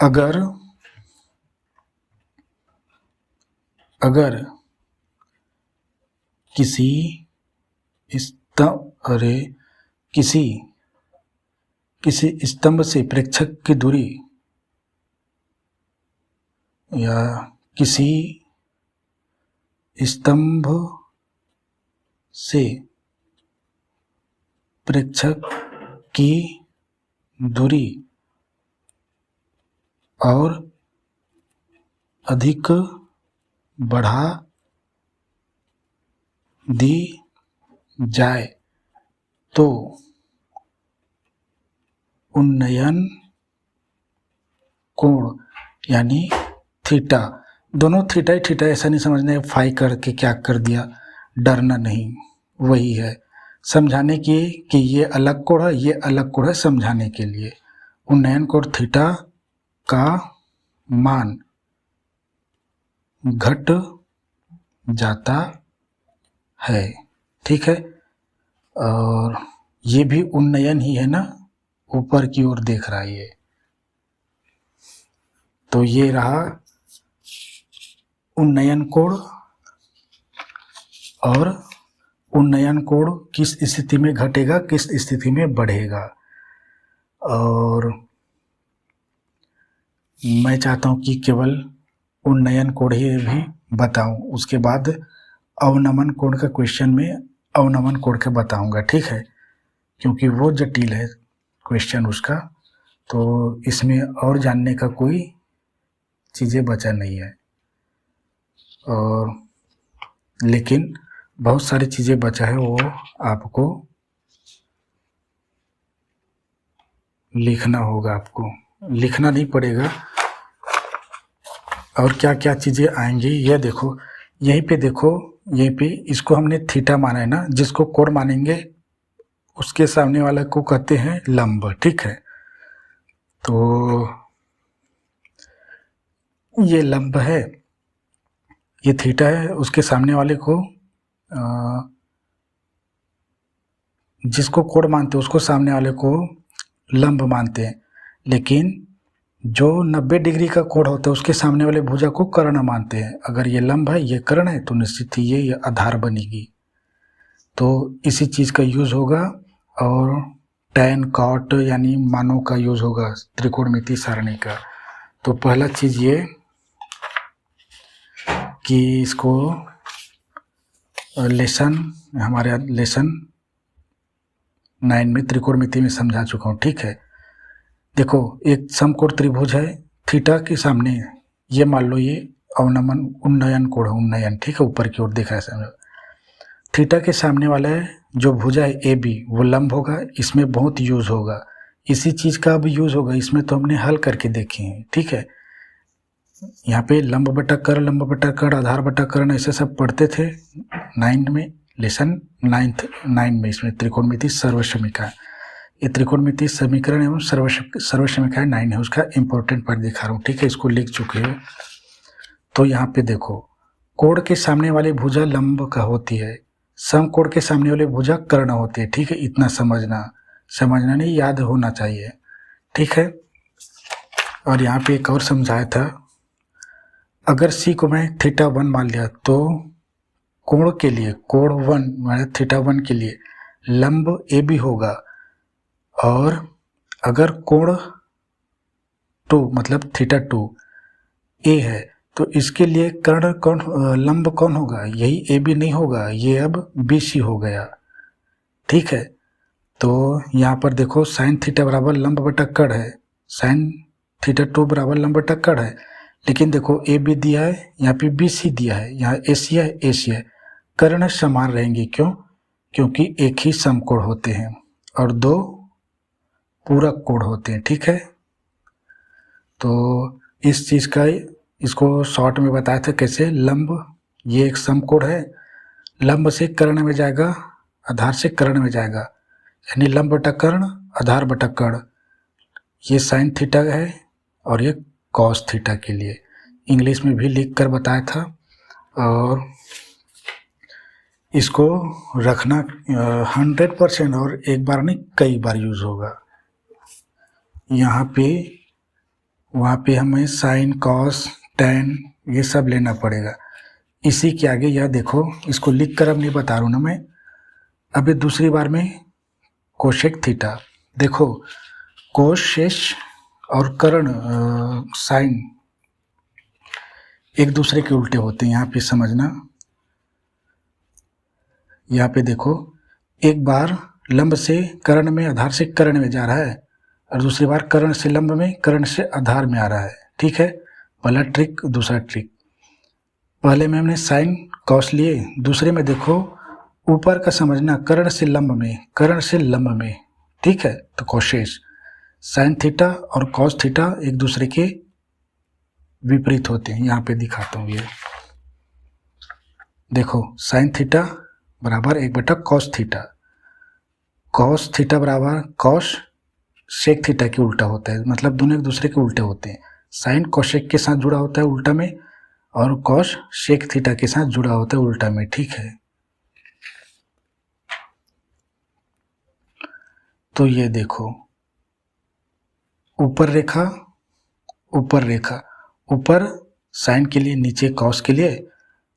अगर किसी स्तंभ से प्रेक्षक की दूरी या किसी स्तंभ से प्रेक्षक की दूरी और अधिक बढ़ा दी जाए तो उन्नयन कोण यानी थीटा, दोनों थीटा ही थीटा, ऐसा नहीं समझना है फाई करके क्या कर दिया, डरना नहीं, वही है समझाने की कि ये अलग कोण है ये अलग कोण है, समझाने के लिए। उन्नयन कोण थीटा का मान घट जाता है, ठीक है। और ये भी उन्नयन ही है ना, ऊपर की ओर देख रहा है ये, तो ये रहा उन्नयन कोण। और उन्नयन कोण किस स्थिति में घटेगा, किस स्थिति में बढ़ेगा। और मैं चाहता हूँ कि केवल उन्नयन कोण ही भी बताऊँ, उसके बाद अवनमन कोण का क्वेश्चन में अवनमन कोण का बताऊँगा, ठीक है, क्योंकि वो जटिल है क्वेश्चन उसका, तो इसमें और जानने का कोई चीज़ें बचा नहीं है। और लेकिन बहुत सारी चीज़ें बचा है, वो आपको लिखना होगा, आपको लिखना नहीं पड़ेगा। और क्या क्या चीज़ें आएंगी ये देखो, यहीं पे देखो, यहीं पे इसको हमने थीटा माना है ना, जिसको कोण मानेंगे उसके सामने वाला को कहते हैं लंब, ठीक है। तो ये लंब है, ये थीटा है, उसके सामने वाले को जिसको कोण मानते हैं उसको सामने वाले को लंब मानते हैं। लेकिन जो 90 डिग्री का कोण होता है उसके सामने वाले भुजा को कर्ण मानते हैं। अगर ये लंब है ये कर्ण है तो निश्चित ही ये आधार बनेगी। तो इसी चीज़ का यूज़ होगा। और टैन कॉट यानी मानों का यूज़ होगा त्रिकोणमितीय सारणी का। तो पहला चीज़ ये कि इसको हमारे लेसन 9 में त्रिकोणमिति में समझा चुका हूँ, ठीक है। देखो एक समकोण त्रिभुज है, थीटा के सामने ये मान लो ये उन्नयन कोण है, उन्नयन, ठीक है, ऊपर की ओर दिख रहा है समझो। थीटा के सामने वाला है जो भुजा है ए बी, वो लंब होगा, इसमें बहुत यूज़ होगा, इसी चीज़ का अब यूज़ होगा, इसमें तो हमने हल करके देखे हैं, ठीक है। यहाँ पे लंब बटा कर्ण, आधार बटा कर्ण, ऐसे सब पढ़ते थे 9 में, लेसन 9 में। इसमें त्रिकोणमितीय सर्वसमीकरण, ये त्रिकोणमितीय समीकरण एवं सर्वसमीकरण 9 है, उसका इंपॉर्टेंट पार्ट दिखा रहा हूँ, ठीक है, इसको लिख चुके हो। तो यहाँ पे देखो कोण के सामने वाली भुजा लंब का होती है, समकोण के सामने वाली भुजा कर्ण होती है, ठीक है, इतना समझना नहीं, याद होना चाहिए, ठीक है। और यहाँ पे एक और समझाया था, अगर सी को मैं थीटा 1 मान लिया तो कोण के लिए कोण 1 मतलब थीटा 1 के लिए लंब ए बी होगा, और अगर कोण 2 मतलब थीटा 2 ए है तो इसके लिए कर्ण कौन, लंब कौन होगा, यही ए बी नहीं होगा, ये अब बी सी हो गया, ठीक है। तो यहाँ पर देखो साइन थीटा बराबर लंब बटा कर्ण है, साइन थीटा 2 बराबर लंब बटा कर्ण है, लेकिन देखो ए बी दिया है, यहाँ पे बी सी दिया है, यहाँ ए सी है, ए सी है, कर्ण समान रहेंगे, क्यों, क्योंकि एक ही समकोण होते हैं और 2 पूरक कोण होते हैं, ठीक है। तो इस चीज़ का इसको शॉर्ट में बताया था कैसे, लंब ये एक समकोण है, लंब से कर्ण में जाएगा, आधार से कर्ण में जाएगा, यानी लंब बटा कर्ण, आधार बटा कर्ण, ये साइन थीटा है और ये कॉस थीटा के लिए इंग्लिश में भी लिख कर बताया था। और इसको रखना 100% और एक बार नहीं कई बार यूज़ होगा। यहाँ पे वहाँ पे हमें साइन कॉस टैन ये सब लेना पड़ेगा। इसी के आगे यह देखो, इसको लिख कर अब नहीं बता रहा हूँ ना मैं, अभी दूसरी बार में कोशेक थीटा, देखो कोशेश और कर्ण साइन एक दूसरे के उल्टे होते हैं, यहाँ पे समझना। यहाँ पे देखो एक बार लंब से कर्ण में, आधार से कर्ण में जा रहा है, और दूसरी बार कर्ण से लंब में, कर्ण से आधार में आ रहा है। ठीक है, पहला ट्रिक, दूसरा ट्रिक। पहले में हमने साइन कॉस लिए, दूसरे में देखो ऊपर का समझना, कर्ण से लंब में, कर्ण से लंब में। ठीक है, तो कोशेष साइन थीटा और कॉस थीटा एक दूसरे के विपरीत होते हैं। यहाँ पे दिखाता हूँ, ये देखो साइन थीटा बराबर 1/cos थीटा, कॉस थीटा बराबर कॉस सेक थीटा के उल्टा होता है, मतलब दोनों एक दूसरे के उल्टे होते हैं। साइन कोशेक के साथ जुड़ा होता है उल्टा में, और कॉस सेक थीटा के साथ जुड़ा होता है उल्टा में। ठीक है, तो ये देखो ऊपर रेखा, ऊपर रेखा, ऊपर साइन के लिए, नीचे कॉस के लिए।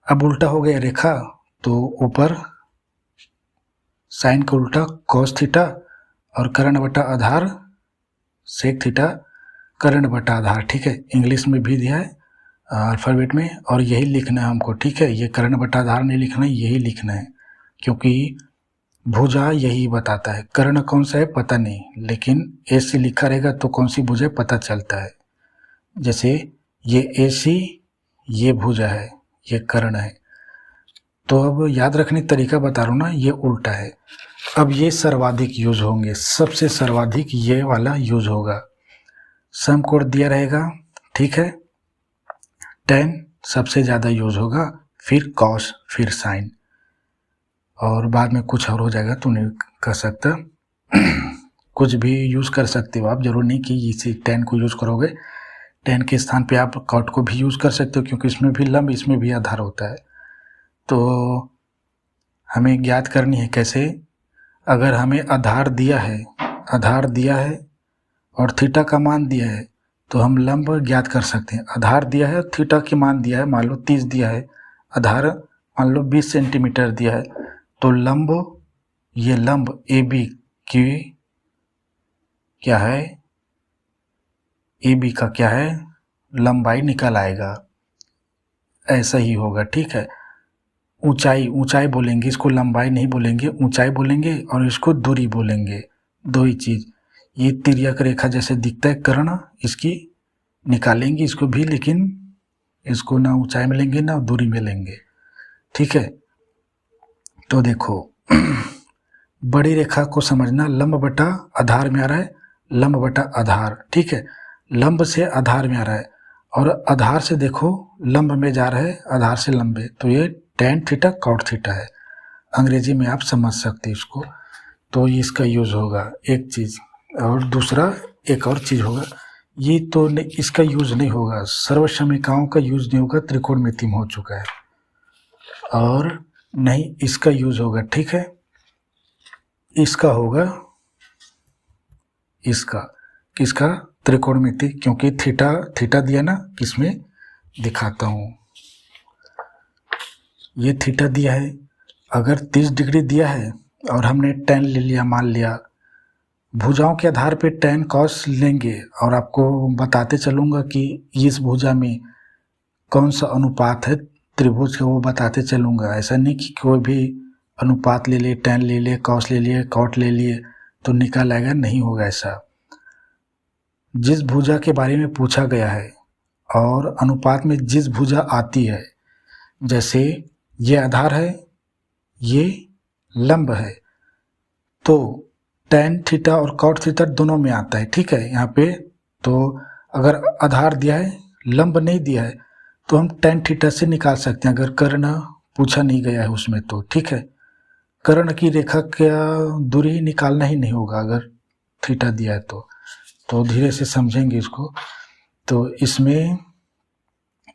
अब उल्टा हो गया रेखा, तो ऊपर साइन का उल्टा कॉस थीटा और कर्ण बटा आधार सेक थीटा, कर्ण बटा आधार। ठीक है, इंग्लिश में भी दिया है अल्फ़ाबेट में, और यही लिखना है हमको। ठीक है, ये कर्ण बटा आधार नहीं लिखना है, यही लिखना है, क्योंकि भुजा यही बताता है। कर्ण कौन सा है पता नहीं, लेकिन ए से लिखा रहेगा तो कौन सी भुजा पता चलता है। जैसे ये ए सी, ये भुजा है, ये कर्ण है। तो अब याद रखने का तरीका बता रहा हूँ ना, ये उल्टा है। अब ये सर्वाधिक यूज होंगे, सबसे सर्वाधिक ये वाला यूज होगा। सम कोण दिया रहेगा, ठीक है, tan सबसे ज़्यादा यूज होगा, फिर cos, फिर sin, और बाद में कुछ और हो जाएगा तो नहीं कर सकता। कुछ भी यूज़ कर सकते हो आप, जरूर नहीं कि इसी tan को यूज़ करोगे। tan के स्थान पे आप cot को भी यूज़ कर सकते हो, क्योंकि इसमें भी लंब, इसमें भी आधार होता है। तो हमें ज्ञात करनी है कैसे, अगर हमें आधार दिया है, आधार दिया है और थीटा का मान दिया है, तो हम लंब ज्ञात कर सकते हैं। आधार दिया है, थीटा की मान दिया है, मान लो 30 दिया है, आधार मान लो 20 सेंटीमीटर दिया है, तो लंब, ये लंब ए बी की क्या है, ए बी का क्या है, लंबाई निकल आएगा। ऐसा ही होगा। ठीक है, ऊंचाई, ऊंचाई बोलेंगे इसको, लंबाई नहीं बोलेंगे, ऊंचाई बोलेंगे, और इसको दूरी बोलेंगे, दो ही चीज़। ये तिर्यक रेखा जैसे दिखता है कर्ण, इसकी निकालेंगे इसको भी, लेकिन इसको ना ऊंचाई में लेंगे ना दूरी में लेंगे। ठीक है, तो देखो बड़ी रेखा को समझना, लंब बटा आधार में आ रहा है, लंब बटा आधार। ठीक है, लंब से आधार में आ रहा है, और आधार से देखो लंब में जा रहा है, आधार से लंबे, तो ये tan थीटा cot थीटा है। अंग्रेजी में आप समझ सकते हैं इसको, तो इसका यूज़ होगा एक चीज़। और दूसरा एक और चीज़ होगा, ये तो इसका यूज़ नहीं होगा, सर्वसमीकाओं का यूज़ नहीं होगा, त्रिकोणमिति में हो चुका है, और नहीं इसका यूज़ होगा। ठीक है, इसका होगा, इसका किसका, त्रिकोणमिति, क्योंकि थीटा, थीटा दिया ना, किसमें दिखाता हूँ, ये थीटा दिया है। अगर 30 डिग्री दिया है और हमने tan ले लिया, मान लिया, भुजाओं के आधार पे tan cos लेंगे, और आपको बताते चलूँगा कि इस भुजा में कौन सा अनुपात है त्रिभुज का, वो बताते चलूँगा। ऐसा नहीं कि कोई भी अनुपात ले लिए, tan ले लिए, cos ले लिए, cot ले लिए तो निकल आएगा, नहीं होगा ऐसा। जिस भुजा के बारे में पूछा गया है और अनुपात में जिस भुजा आती है, जैसे ये आधार है, ये लंब है, तो tan थीटा और cot थीटा दोनों में आता है। ठीक है, यहाँ पे तो अगर आधार दिया है, लंब नहीं दिया है, तो हम tan थीटा से निकाल सकते हैं, अगर कर्ण पूछा नहीं गया है उसमें तो। ठीक है, कर्ण की रेखा का दूरी निकालना ही नहीं होगा अगर थीटा दिया है तो धीरे से समझेंगे इसको। तो इसमें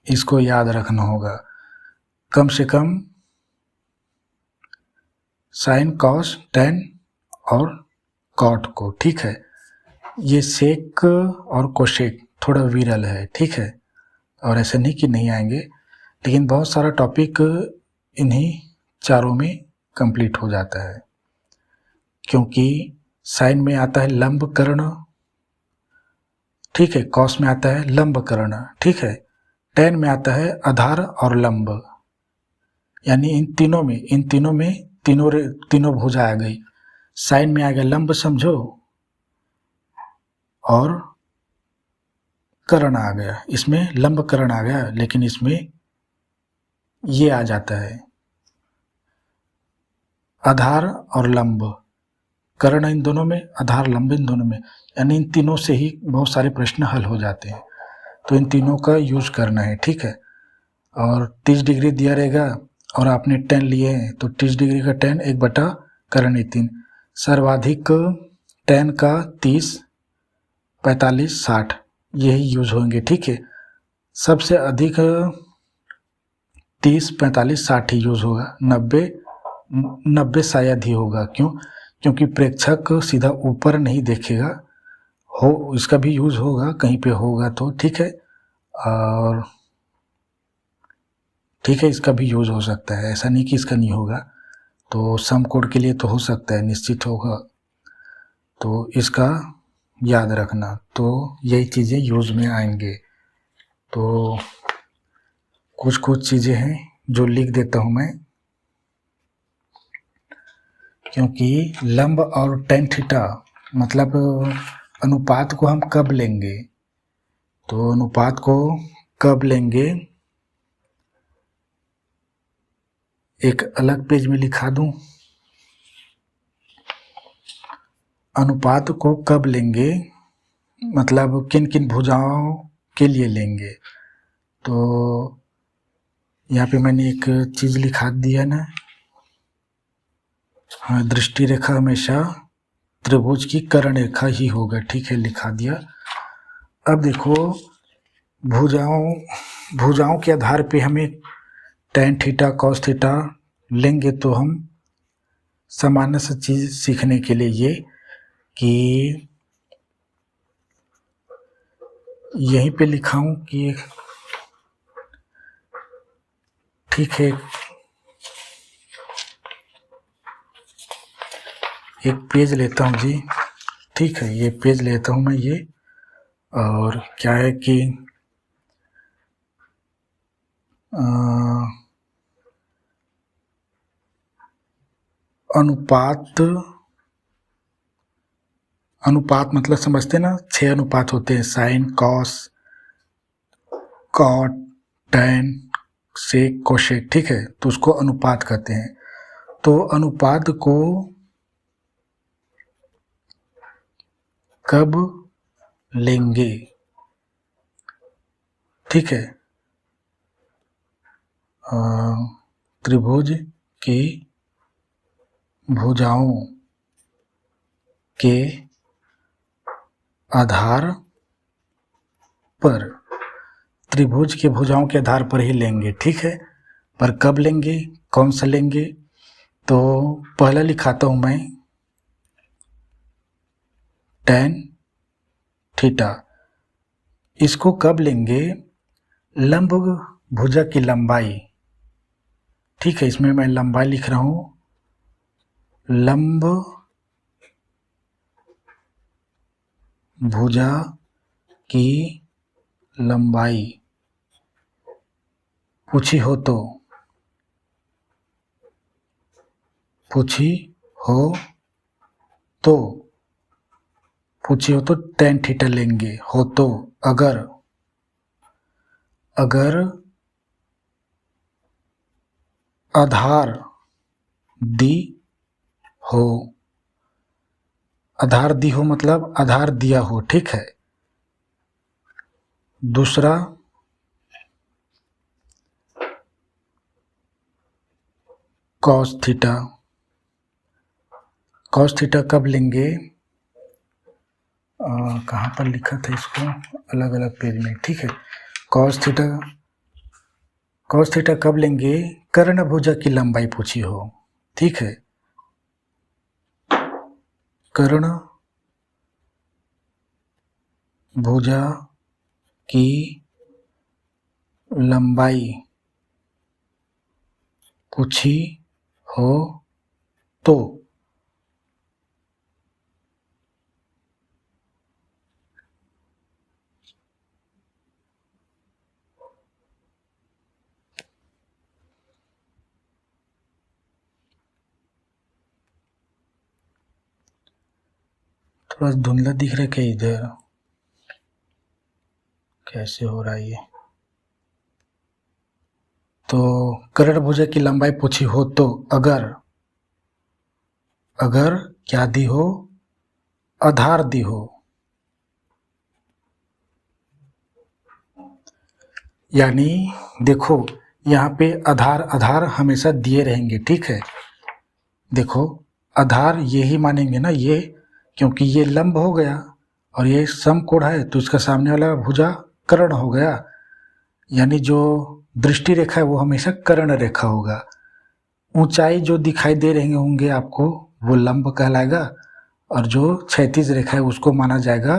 इसको याद रखना होगा, कम से कम साइन, कॉस, tan और cot को। ठीक है, ये सेक और कोशेक थोड़ा विरल है। ठीक है, और ऐसे नहीं कि नहीं आएंगे, लेकिन बहुत सारा टॉपिक इन्हीं चारों में कंप्लीट हो जाता है, क्योंकि साइन में आता है लंब कर्ण, ठीक है, कॉस में आता है लंब कर्ण, ठीक है, tan में आता है आधार और लंब, यानी इन तीनों में तीनों भुजा आ गई। साइन में आ गया लंब समझो, और कर्ण आ गया, इसमें लंब कर्ण आ गया, लेकिन इसमें ये आ जाता है आधार और लंब, कर्ण इन दोनों में, आधार लंब इन दोनों में, यानी इन तीनों से ही बहुत सारे प्रश्न हल हो जाते हैं। तो इन तीनों का यूज करना है, ठीक है। और 30 डिग्री दिया रहेगा और आपने tan लिए हैं, तो 30 डिग्री का tan 1 बटा कर्ण 3, सर्वाधिक tan का 30, 45, 60 यही यूज होंगे, ठीक है। सबसे अधिक 30, 45, 60 ही यूज होगा, 90 शायद ही होगा। क्यों? क्योंकि प्रेक्षक सीधा ऊपर नहीं देखेगा, हो इसका भी यूज होगा कहीं पे होगा तो, ठीक है। और ठीक है, इसका भी यूज हो सकता है, ऐसा नहीं कि इसका नहीं होगा। तो सम कोड के लिए तो हो सकता है, निश्चित होगा, तो इसका याद रखना। तो यही चीज़ें यूज में आएंगे। तो कुछ कुछ चीज़ें हैं जो लिख देता हूँ मैं, क्योंकि लंब और tan थीटा मतलब अनुपात को हम कब लेंगे, तो अनुपात को कब लेंगे एक अलग पेज में लिखा दूं। अनुपात को कब लेंगे मतलब किन किन भुजाओं के लिए लेंगे, तो यहाँ पे मैंने एक चीज़ लिखा दिया ना, हाँ, दृष्टि रेखा हमेशा त्रिभुज की कर्ण रेखा ही होगा, ठीक है, लिखा दिया। अब देखो भुजाओं के आधार पे हमें tan थीटा cos थीटा लेंगे, तो हम सामान्य सा चीज़ सीखने के लिए ये कि यहीं पे लिखा हूँ कि ठीक है, एक पेज लेता हूँ जी, ठीक है, ये पेज लेता हूँ मैं ये। और क्या है कि अनुपात मतलब समझते ना, 6 अनुपात होते हैं, साइन, कॉस, कॉट, टैन, सेक, कोशेक, ठीक है, तो उसको अनुपात कहते हैं। तो अनुपात को कब लेंगे, ठीक है, त्रिभुज की भुजाओं के आधार पर, त्रिभुज की भुजाओं के आधार पर ही लेंगे, ठीक है। पर कब लेंगे, कौन सा लेंगे, तो पहला लिखाता हूं मैं tan थीटा, इसको कब लेंगे, लंब भुजा की लंबाई, ठीक है, इसमें मैं लंबाई लिख रहा हूं, लंब भुजा की लंबाई पूछी हो तो, पूछी हो तो tan थीटा लेंगे, हो तो अगर आधार दी हो, आधार दी हो मतलब आधार दिया हो, ठीक है। दूसरा cos थीटा, cos थीटा कब लेंगे, कहाँ पर लिखा था इसको, अलग अलग पेज में, ठीक है। cos थीटा कब लेंगे, कर्ण भुजा की लंबाई पूछी हो, ठीक है, कर्ण भुजा की लंबाई पूछी हो तो थोड़ा धुंधला दिख रहा है क्या इधर? कैसे हो रहा है ये? तो कर्ण भुजा की लंबाई पूछी हो तो अगर क्या दी हो? आधार दी हो। यानी देखो यहाँ पे आधार हमेशा दिए रहेंगे, ठीक है। देखो आधार ये ही मानेंगे ना ये, क्योंकि ये लंब हो गया और ये समकोण है तो इसका सामने वाला भुजा कर्ण हो गया। यानी जो दृष्टि रेखा है वो हमेशा कर्ण रेखा होगा। ऊंचाई जो दिखाई दे रहे होंगे आपको वो लंब कहलाएगा और जो क्षैतिज रेखा है उसको माना जाएगा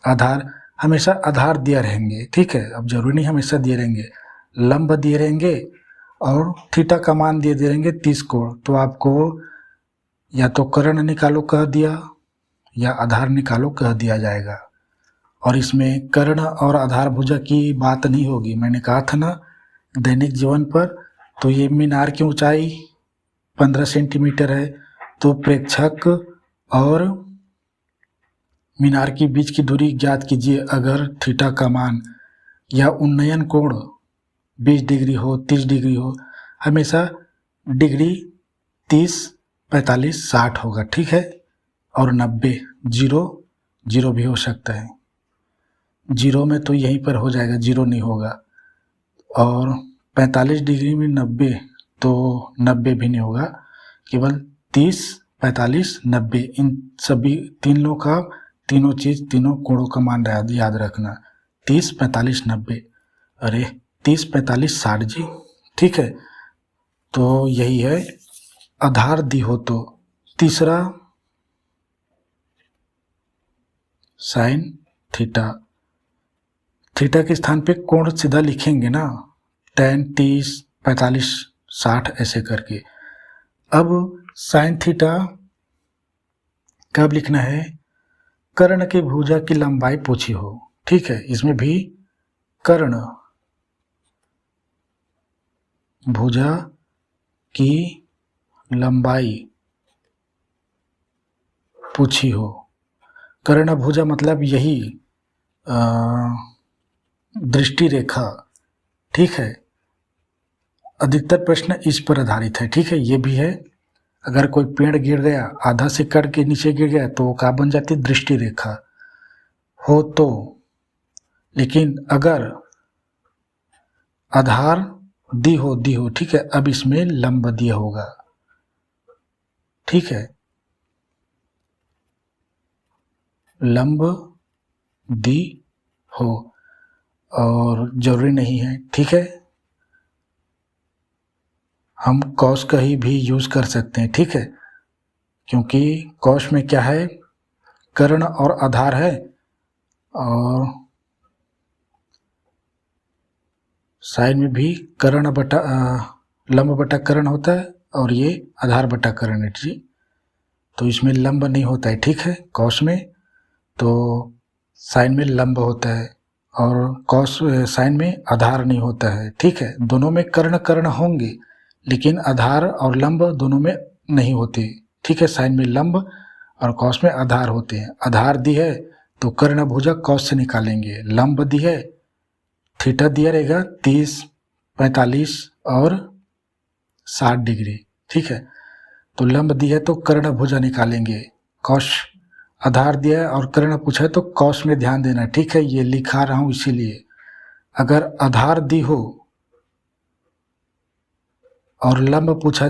आधार। हमेशा आधार दिया रहेंगे, ठीक है। अब जरूरी नहीं हमेशा दिए रहेंगे, लंब दिए रहेंगे और थीटा का मान दिए दे रहेंगे 30 कोण। तो आपको या तो कर्ण निकालो कह दिया या आधार निकालो कह दिया जाएगा। और इसमें कर्ण और आधार भुजा की बात नहीं होगी। मैंने कहा था ना दैनिक जीवन पर, तो ये मीनार की ऊंचाई 15 सेंटीमीटर है तो प्रेक्षक और मीनार के बीच की दूरी ज्ञात कीजिए। अगर थीटा का मान या उन्नयन कोण 20 डिग्री हो 30 डिग्री हो, हमेशा डिग्री 30, 45, 60 होगा, ठीक है। और 90, जीरो भी हो सकता है। जीरो में तो यहीं पर हो जाएगा, जीरो नहीं होगा। और 45 डिग्री में 90 तो 90 भी नहीं होगा, केवल 30, 45, 90 इन सभी तीनों चीज़ तीनों कोणों का मान याद रखना। 30, 45, 90, अरे 30, 45, 60 जी, ठीक है। तो यही है आधार दी हो तो। तीसरा साइन थीटा, थीटा के स्थान पे कोण सीधा लिखेंगे ना, 10, 30, 45, 60 ऐसे करके। अब साइन थीटा कब लिखना है? कर्ण की भुजा की लंबाई पूछी हो, ठीक है। इसमें भी कर्ण भुजा की लंबाई पूछी हो। कर्ण भुजा मतलब यही दृष्टि रेखा, ठीक है। अधिकतर प्रश्न इस पर आधारित है, ठीक है। ये भी है, अगर कोई पेड़ गिर गया, आधा से कट के नीचे गिर गया तो वो क्या बन जाती है? दृष्टि रेखा हो तो। लेकिन अगर आधार दी हो, ठीक है। अब इसमें लंब दिया होगा, ठीक है। लंब दी हो और जरूरी नहीं है, ठीक है। हम कॉस का ही भी यूज कर सकते हैं, ठीक है। क्योंकि कॉस में क्या है? कर्ण और आधार है और साइन में भी कर्ण बटा लंब बटा कर्ण होता है और ये आधार बटा कर्ण है जी। तो इसमें लंब नहीं होता है, ठीक है। कॉस में तो साइन में लंब होता है और कॉस साइन में आधार नहीं होता है, ठीक है। दोनों में कर्ण होंगे लेकिन आधार और लंब दोनों में नहीं होते, ठीक है। साइन में लंब और कॉस में आधार होते हैं। आधार दी है तो कर्ण भुजा कॉस से निकालेंगे, लंब दी है थीटा दिया रहेगा 30, 45 और 60 डिग्री, ठीक है। तो लंब दी है तो कर्ण भुजा निकालेंगे, कॉस आधार दिया है और कर्ण पूछा है तो कॉस में ध्यान देना, ठीक है। ये लिखा रहा हूं इसीलिए। अगर आधार दी हो और लंब पूछा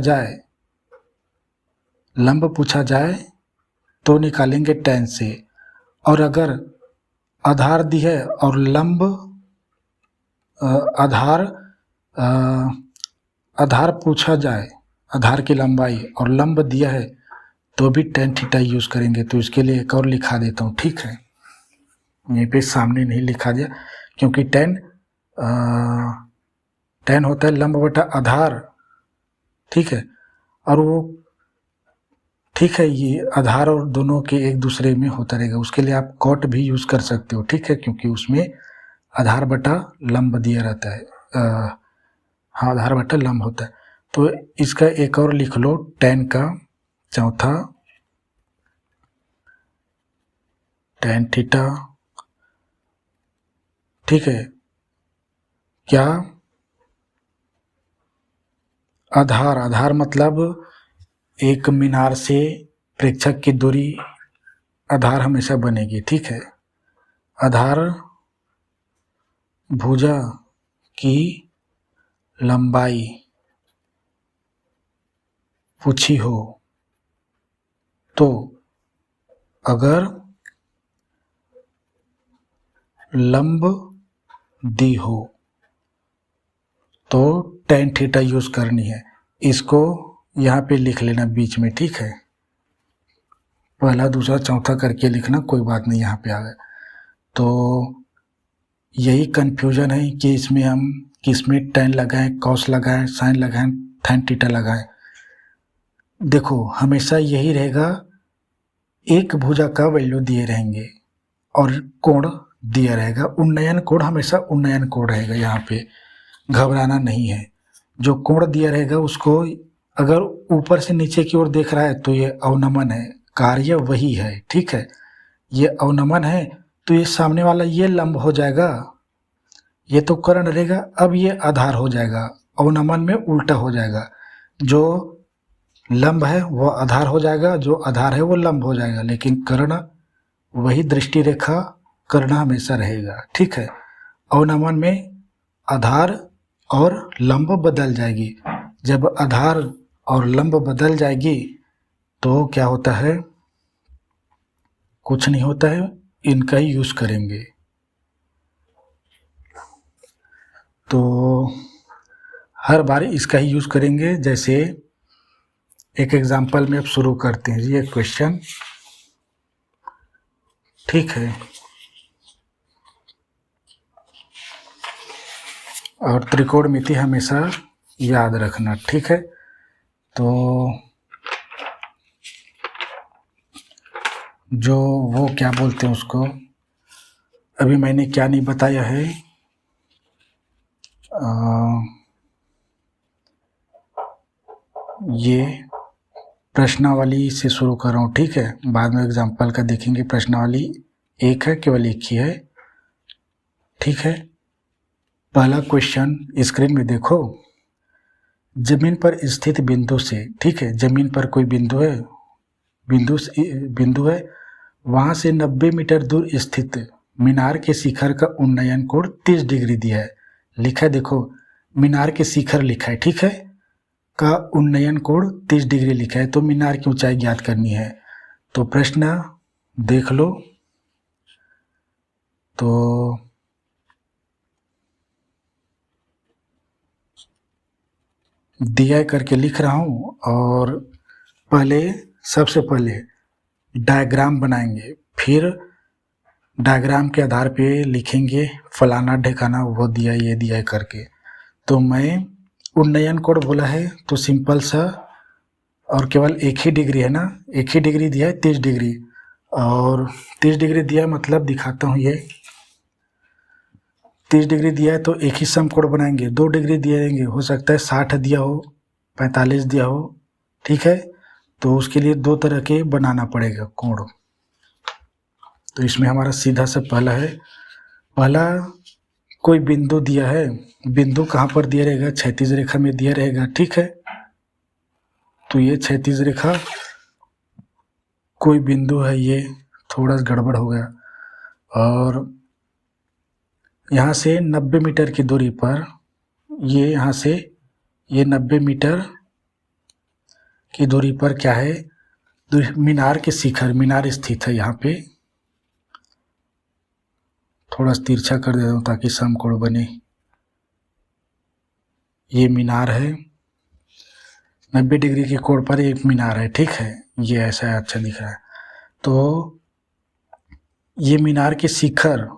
जाए तो निकालेंगे tan से। और अगर आधार दी है और लंब आधार पूछा जाए, आधार की लंबाई और लंब दिया है तो भी tan थीटा यूज करेंगे। तो इसके लिए एक और लिखा देता हूँ, ठीक है। यहीं पे सामने नहीं लिखा दिया क्योंकि tan होता है लंब बटा आधार, ठीक है। और वो ठीक है, ये आधार और दोनों के एक दूसरे में होता रहेगा। उसके लिए आप कॉट भी यूज कर सकते हो, ठीक है, क्योंकि उसमें आधार बटा लंब दिया रहता है। हाँ, आधार बटा लंब होता है। तो इसका एक और लिख लो tan का चौथा tan थीटा, ठीक है। क्या आधार, आधार मतलब एक मीनार से प्रेक्षक की दूरी आधार हमेशा बनेगी, ठीक है। आधार भुजा की लंबाई पूछी हो तो अगर लंब दी हो तो tan थीटा यूज करनी है। इसको यहाँ पे लिख लेना बीच में, ठीक है। पहला दूसरा चौथा करके लिखना, कोई बात नहीं, यहाँ पे आ गए। तो यही कन्फ्यूजन है कि इसमें हम किसमें tan लगाएं, cos लगाएं, sin लगाएं, tan थीटा लगाएं। देखो हमेशा यही रहेगा, एक भुजा का वैल्यू दिए रहेंगे और कोण दिया रहेगा। उन्नयन कोण हमेशा उन्नयन कोण रहेगा, यहाँ पे घबराना नहीं है। जो कोण दिया रहेगा उसको अगर ऊपर से नीचे की ओर देख रहा है तो ये अवनमन है, कार्य वही है, ठीक है। ये अवनमन है तो ये सामने वाला ये लंब हो जाएगा, ये तो कर्ण रहेगा, अब ये आधार हो जाएगा, अवनमन में उल्टा हो जाएगा। जो लंब है वो आधार हो जाएगा, जो आधार है वो लंब हो जाएगा, लेकिन कर्ण वही दृष्टि रेखा कर्ण हमेशा रहेगा, ठीक है। अवनमन में आधार और लंब बदल जाएगी। जब आधार और लंब बदल जाएगी तो क्या होता है, कुछ नहीं होता है, इनका ही यूज करेंगे। तो हर बार इसका ही यूज करेंगे। जैसे एक एग्जांपल में अब शुरू करते हैं, ये क्वेश्चन, ठीक है। और त्रिकोणमिति हमेशा याद रखना, ठीक है। तो जो वो क्या बोलते हैं उसको, अभी मैंने क्या नहीं बताया है, ये प्रश्नावली से शुरू कर रहा हूँ, ठीक है। बाद में एग्जाम्पल का देखेंगे। प्रश्नावली एक है, केवल एक ही है, ठीक है। पहला क्वेश्चन स्क्रीन में देखो। जमीन पर स्थित बिंदु से, ठीक है, जमीन पर कोई बिंदु है, बिंदु है, वहाँ से 90 मीटर दूर स्थित मीनार के शिखर का उन्नयन कोण 30 डिग्री दिया है। लिखा है, देखो मीनार के शिखर लिखा है, ठीक है, का उन्नयन कोण 30 डिग्री लिखा है, तो मीनार की ऊंचाई ज्ञात करनी है। तो प्रश्न देख लो। तो दिया करके लिख रहा हूँ, और सबसे पहले डायग्राम बनाएंगे, फिर डायग्राम के आधार पे लिखेंगे फलाना ढेकाना वो दिया ये दिया करके। तो मैं उन्नयन कोण बोला है तो सिंपल सा, और केवल एक ही डिग्री है ना, एक ही डिग्री दिया है 30 डिग्री, और 30 डिग्री दिया मतलब दिखाता हूँ, ये 30 डिग्री दिया है तो एक ही समकोण बनाएंगे। 2 डिग्री दिए देंगे, हो सकता है 60 दिया हो, 45 दिया हो, ठीक है। तो उसके लिए 2 तरह के बनाना पड़ेगा कोण। तो इसमें हमारा सीधा सा पहला है, पहला कोई बिंदु दिया है, बिंदु कहाँ पर दिया रहेगा, क्षैतिज रेखा में दिया रहेगा, ठीक है। तो ये क्षैतिज रेखा कोई बिंदु है, ये थोड़ा गड़बड़ हो गया, और यहाँ से 90 मीटर की दूरी पर, ये यहाँ से ये 90 मीटर की दूरी पर क्या है, मीनार के शिखर, मीनार स्थित है यहाँ पे। थोड़ा तिरछा कर देता हूँ ताकि समकोण बने। ये मीनार है, 90 डिग्री के कोण पर एक मीनार है, ठीक है, ये ऐसा अच्छा दिख रहा है। तो ये मीनार के शिखर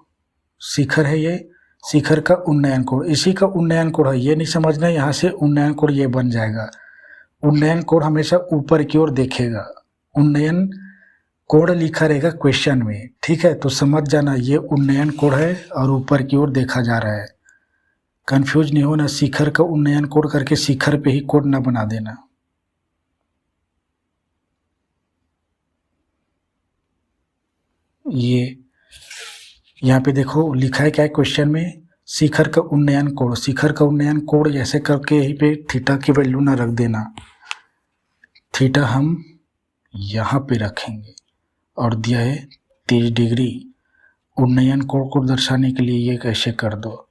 है, ये शिखर का उन्नयन कोण, इसी का उन्नयन कोण है। ये नहीं समझना यहाँ से उन्नयन कोण ये बन जाएगा, उन्नयन कोण हमेशा ऊपर की ओर देखेगा, उन्नयन कोण लिखा रहेगा क्वेश्चन में, ठीक है। तो समझ जाना ये उन्नयन कोण है और ऊपर की ओर देखा जा रहा है। कंफ्यूज नहीं होना, शिखर का उन्नयन कोण करके शिखर पे ही कोण ना बना देना। ये यहाँ पे देखो लिखा है क्या है क्वेश्चन में, शिखर का उन्नयन कोण। शिखर का उन्नयन कोण ऐसे करके यहीं पे थीटा की वैल्यू ना रख देना, थीटा हम यहाँ पे रखेंगे और दिया है 30 डिग्री। उन्नयन कोण को दर्शाने के लिए ये कैसे कर दो,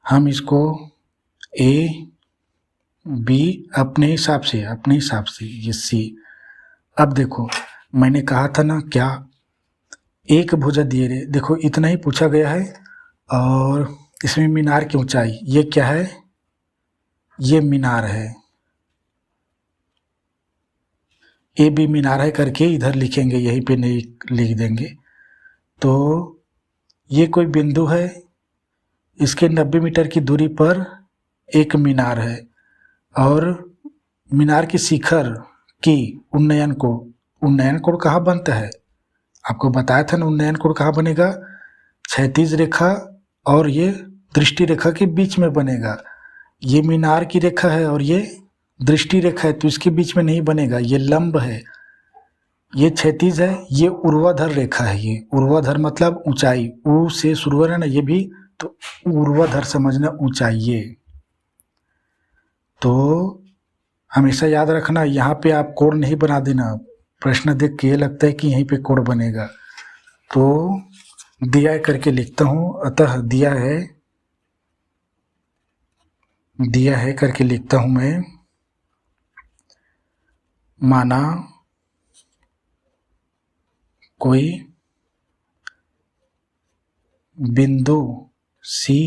हम इसको ए बी अपने हिसाब से ये सी। अब देखो मैंने कहा था ना क्या, एक भुजा दिए रहे, देखो इतना ही पूछा गया है। और इसमें मीनार की ऊंचाई, ये क्या है, ये मीनार है, ए बी मीनार है करके इधर लिखेंगे, यहीं पे नहीं लिख देंगे। तो ये कोई बिंदु है, इसके 90 मीटर की दूरी पर एक मीनार है, और मीनार की शिखर की उन्नयन कोण कहाँ बनता है, आपको बताया था ना उन्नयन कोण कहाँ बनेगा, क्षैतिज रेखा और ये दृष्टि रेखा के बीच में बनेगा। ये मीनार की रेखा है और ये दृष्टि रेखा है, तो इसके बीच में नहीं बनेगा, ये लंब है, ये क्षैतिज है, ये ऊर्ध्वाधर रेखा है। ये ऊर्ध्वाधर मतलब ऊंचाई, ऊ से शुरू है ना ये भी, तो ऊर्ध्वाधर समझना ऊंचाई। ये तो हमेशा याद रखना, यहाँ पे आप कोण नहीं बना देना, प्रश्न देख के ये लगता है कि यहीं पे कोण बनेगा। तो दिया है करके लिखता हूँ, अतः दिया है करके लिखता हूँ मैं, माना कोई बिंदु सी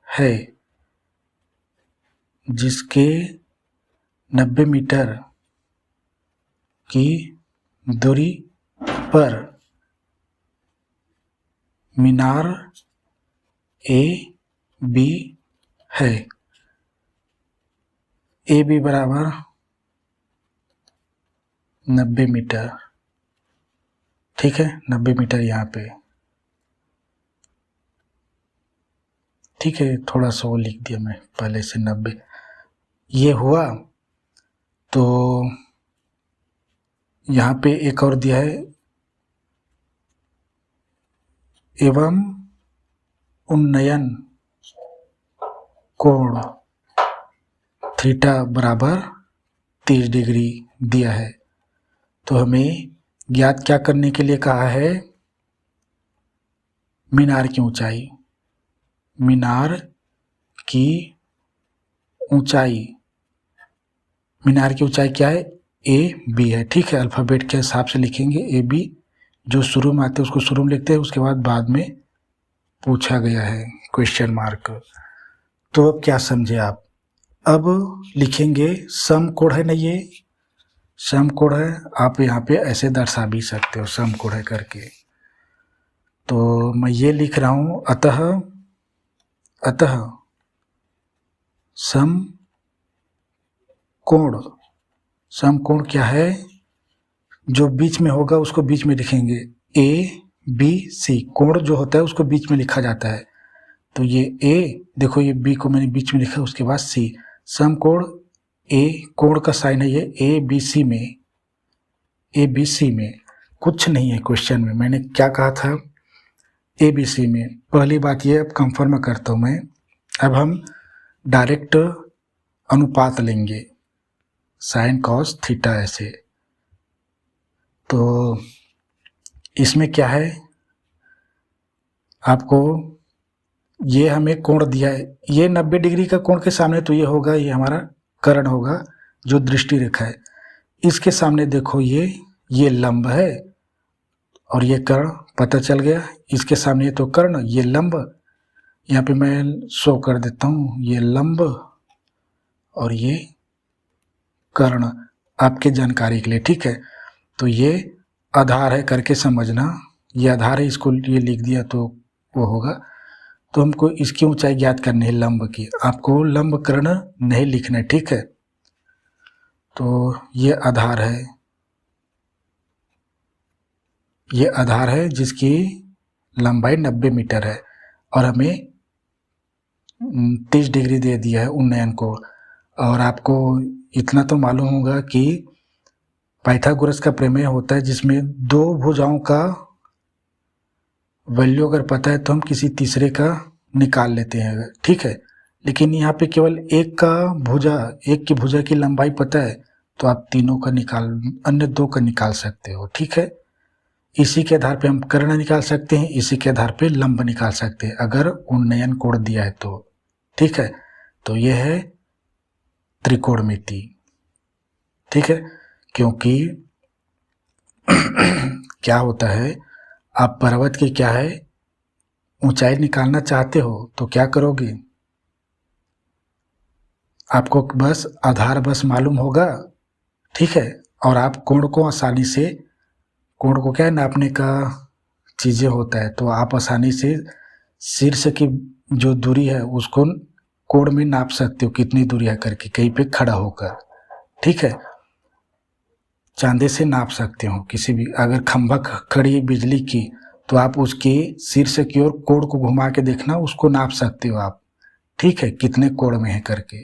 है जिसके 90 मीटर की दूरी पर मीनार ए बी है, ए बी बराबर 90 मीटर, ठीक है, 90 मीटर यहाँ पे, ठीक है, थोड़ा सा वो लिख दिया मैं पहले से 90, ये हुआ। तो यहाँ पे एक और दिया है, एवं उन्नयन कोण थीटा बराबर 30 डिग्री दिया है। तो हमें ज्ञात क्या करने के लिए कहा है, मीनार की ऊंचाई, मीनार की ऊंचाई, मीनार की ऊंचाई क्या है, ए बी है, ठीक है, अल्फ़ाबेट के हिसाब से लिखेंगे, ए बी जो शुरू में आते हैं उसको शुरू में लिखते हैं, उसके बाद में पूछा गया है क्वेश्चन मार्क। तो अब क्या समझे आप, अब लिखेंगे समकोण है ना, ये समकोण है, आप यहाँ पे ऐसे दर्शा भी सकते हो समकोण है करके। तो मैं ये लिख रहा हूँ, अतः समकोण क्या है, जो बीच में होगा उसको बीच में लिखेंगे, ए बी सी, कोण जो होता है उसको बीच में लिखा जाता है। तो ये ए, देखो ये बी को मैंने बीच में लिखा, उसके बाद सी, समकोण ए, कोण का साइन है ये ए बी सी में, ए बी सी में कुछ नहीं है क्वेश्चन में, मैंने क्या कहा था, ए बी सी में। पहली बात ये अब कंफर्म करता हूँ मैं, अब हम डायरेक्ट अनुपात लेंगे, साइन कॉस थीटा ऐसे। तो इसमें क्या है, आपको ये हमें कोण दिया है, ये 90 डिग्री का कोण के सामने तो ये होगा, ये हमारा कर्ण होगा जो दृष्टि रेखा है, इसके सामने देखो ये लंब है और ये कर्ण, पता चल गया, इसके सामने तो कर्ण, ये लंब, यहाँ पे मैं शो कर देता हूँ, ये लंब और ये कर्ण, आपके जानकारी के लिए, ठीक है। तो ये आधार है करके समझना, ये आधार है, इसको ये लिख दिया तो वो होगा। तो हमको इसकी ऊंचाई ज्ञात करनी है लंब की, आपको लंब कर्ण नहीं लिखना है, ठीक है। तो ये आधार है जिसकी लंबाई 90 मीटर है और हमें 30 डिग्री दे दिया है उन्नयन को। और आपको इतना तो मालूम होगा कि पाइथागोरस का प्रमेय होता है जिसमें दो भुजाओं का वैल्यू अगर पता है तो हम किसी तीसरे का निकाल लेते हैं अगर, ठीक है। लेकिन यहाँ पे केवल एक की भुजा की लंबाई पता है तो आप तीनों का अन्य दो का निकाल सकते हो, ठीक है। इसी के आधार पे हम कर्ण निकाल सकते हैं, इसी के आधार पे लंब निकाल सकते हैं अगर उन्नयन कोण दिया है तो, ठीक है। तो यह है त्रिकोणमिति, ठीक है। क्योंकि क्या होता है, आप पर्वत की क्या है ऊंचाई निकालना चाहते हो तो क्या करोगे, आपको बस आधार बस मालूम होगा, ठीक है। और आप कोण को आसानी से, कोण को क्या है नापने का चीज़ें होता है, तो आप आसानी से शीर्ष की जो दूरी है उसको कोण में नाप सकते हो कितनी दूरी है करके, कहीं पे खड़ा होकर, ठीक है। चांदे से नाप सकते हो किसी भी, अगर खंभा खड़ी है बिजली की तो आप उसके शीर्ष की ओर कोण को घुमा के देखना, उसको नाप सकते हो आप, ठीक है, कितने कोण में है करके।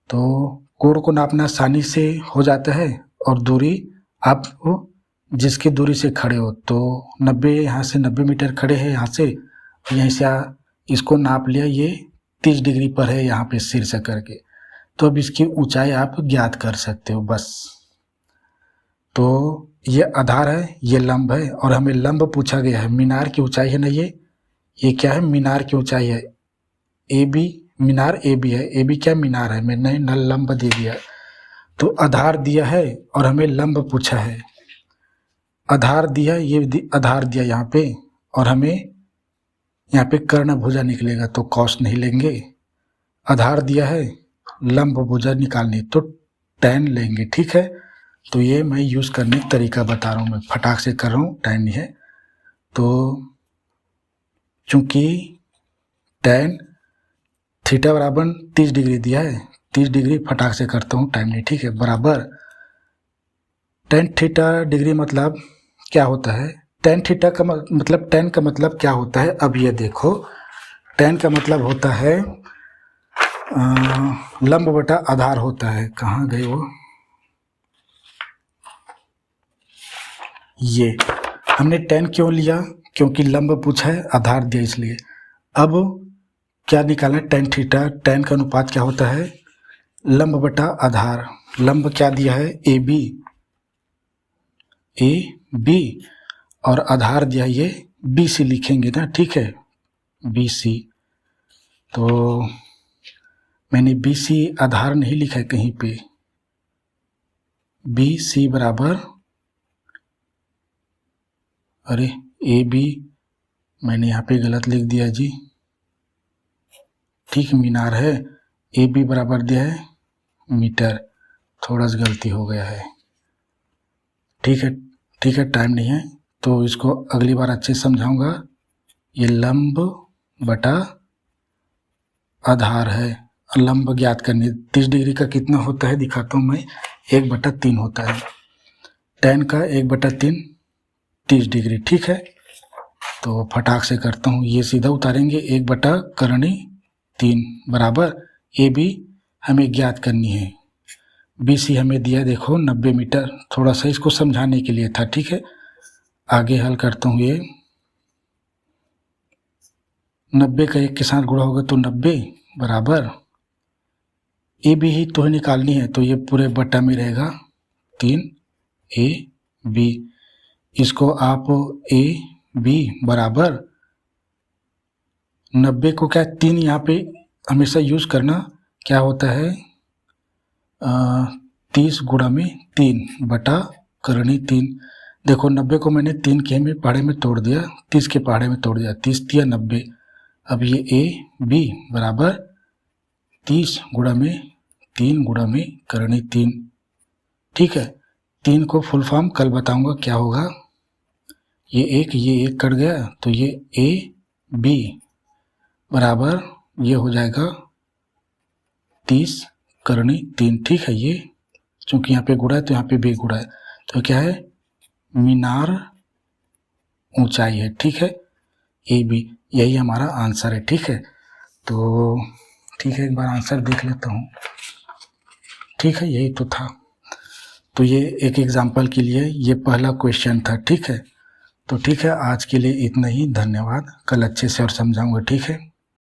तो कोण को नापना आसानी से हो जाता है और दूरी आप जिसकी दूरी से खड़े हो, तो 90 यहाँ से 90 मीटर खड़े हैं यहाँ से, यहीं से इसको नाप लिया, ये 30 डिग्री पर है यहाँ पे शीर्ष करके, तो अब इसकी ऊंचाई आप ज्ञात कर सकते हो बस। तो ये आधार है, ये लंब है, और हमें लंब पूछा गया है, मीनार की ऊंचाई है ना, ये क्या है, मीनार की ऊंचाई है, A B, Minar A B है, ए बी क्या मीनार है, मैंने न लंब दे दिया। तो आधार दिया है और हमें लंब पूछा है, आधार दिया, ये आधार दिया यहाँ पे, और हमें यहाँ पे कर्ण भुजा निकलेगा तो कॉस नहीं लेंगे, आधार दिया है, लंब भुजा निकालनी तो tan लेंगे, ठीक है। तो ये मैं यूज़ करने का तरीका बता रहा हूँ, मैं फटाक से कर रहा हूँ, टाइम नहीं है। तो चूंकि tan थीटा बराबर 30 डिग्री दिया है, 30 डिग्री फटाक से करता हूँ, टाइम नहीं, ठीक है, बराबर tan थीटा डिग्री मतलब क्या होता है, tan थीटा का मतलब, tan का मतलब क्या होता है, अब ये देखो, tan का मतलब होता है लंब बटा आधार होता है, कहाँ गए वो, ये हमने tan क्यों लिया, क्योंकि लंब पूछा है, आधार दिया इसलिए। अब क्या निकालना है, tan थीटा, tan का अनुपात क्या होता है, लंब बटा आधार, लंब क्या दिया है ए बी, और आधार दिया ये बी सी लिखेंगे ना, ठीक है, बी सी। तो मैंने बी सी आधार नहीं लिखा है कहीं पे, बी सी बराबर, अरे ए बी मैंने यहाँ पे गलत लिख दिया जी, ठीक, मीनार है, ए बी बराबर दिया है मीटर, थोड़ा सा गलती हो गया है, ठीक है, ठीक है, टाइम नहीं है तो इसको अगली बार अच्छे से समझाऊंगा। ये लंब बटा आधार है, लंब ज्ञात करनी, 30 डिग्री का कितना होता है दिखाता हूँ मैं, 1/3 होता है, tan का 1/3 30 डिग्री, ठीक है। तो फटाक से करता हूँ, ये सीधा उतारेंगे, 1/3 बराबर ए बी हमें ज्ञात करनी है, बी सी हमें दिया देखो 90 मीटर, थोड़ा सा इसको समझाने के लिए था, ठीक है। आगे हल करता हूँ, ये 90 का 1 के साथ गुणा होगा तो 90 बराबर ए बी ही तो निकालनी है, तो ये पूरे बट्टा में रहेगा 3 ए बी, इसको आप ए बी बराबर 90 को क्या 3 यहाँ पे हमेशा यूज़ करना, क्या होता है 30 गुणा में 3 बटा करनी 3, देखो 90 को मैंने 3 के में पहाड़े में तोड़ दिया, 30 के पहाड़े में तोड़ दिया, 30 दिया 90, अब ये ए बी बराबर 30 गुणा में 3 गुणा में करनी 3, ठीक है। 3 को फुल फॉर्म कल बताऊंगा क्या होगा, ये एक कट गया तो ये ए बी बराबर ये हो जाएगा 30 करनी 3, ठीक है। ये चूंकि यहाँ पे गुणा है तो यहाँ पे भी गुणा है, तो क्या है मीनार ऊंचाई है, ठीक है, ए बी, यही हमारा आंसर है, ठीक है। तो ठीक है, एक बार आंसर देख लेता हूँ, ठीक है, यही तो था। तो ये एक एग्जाम्पल के लिए ये पहला क्वेश्चन था, ठीक है। तो ठीक है, आज के लिए इतना ही। धन्यवाद। कल अच्छे से और समझाऊँगा, ठीक है?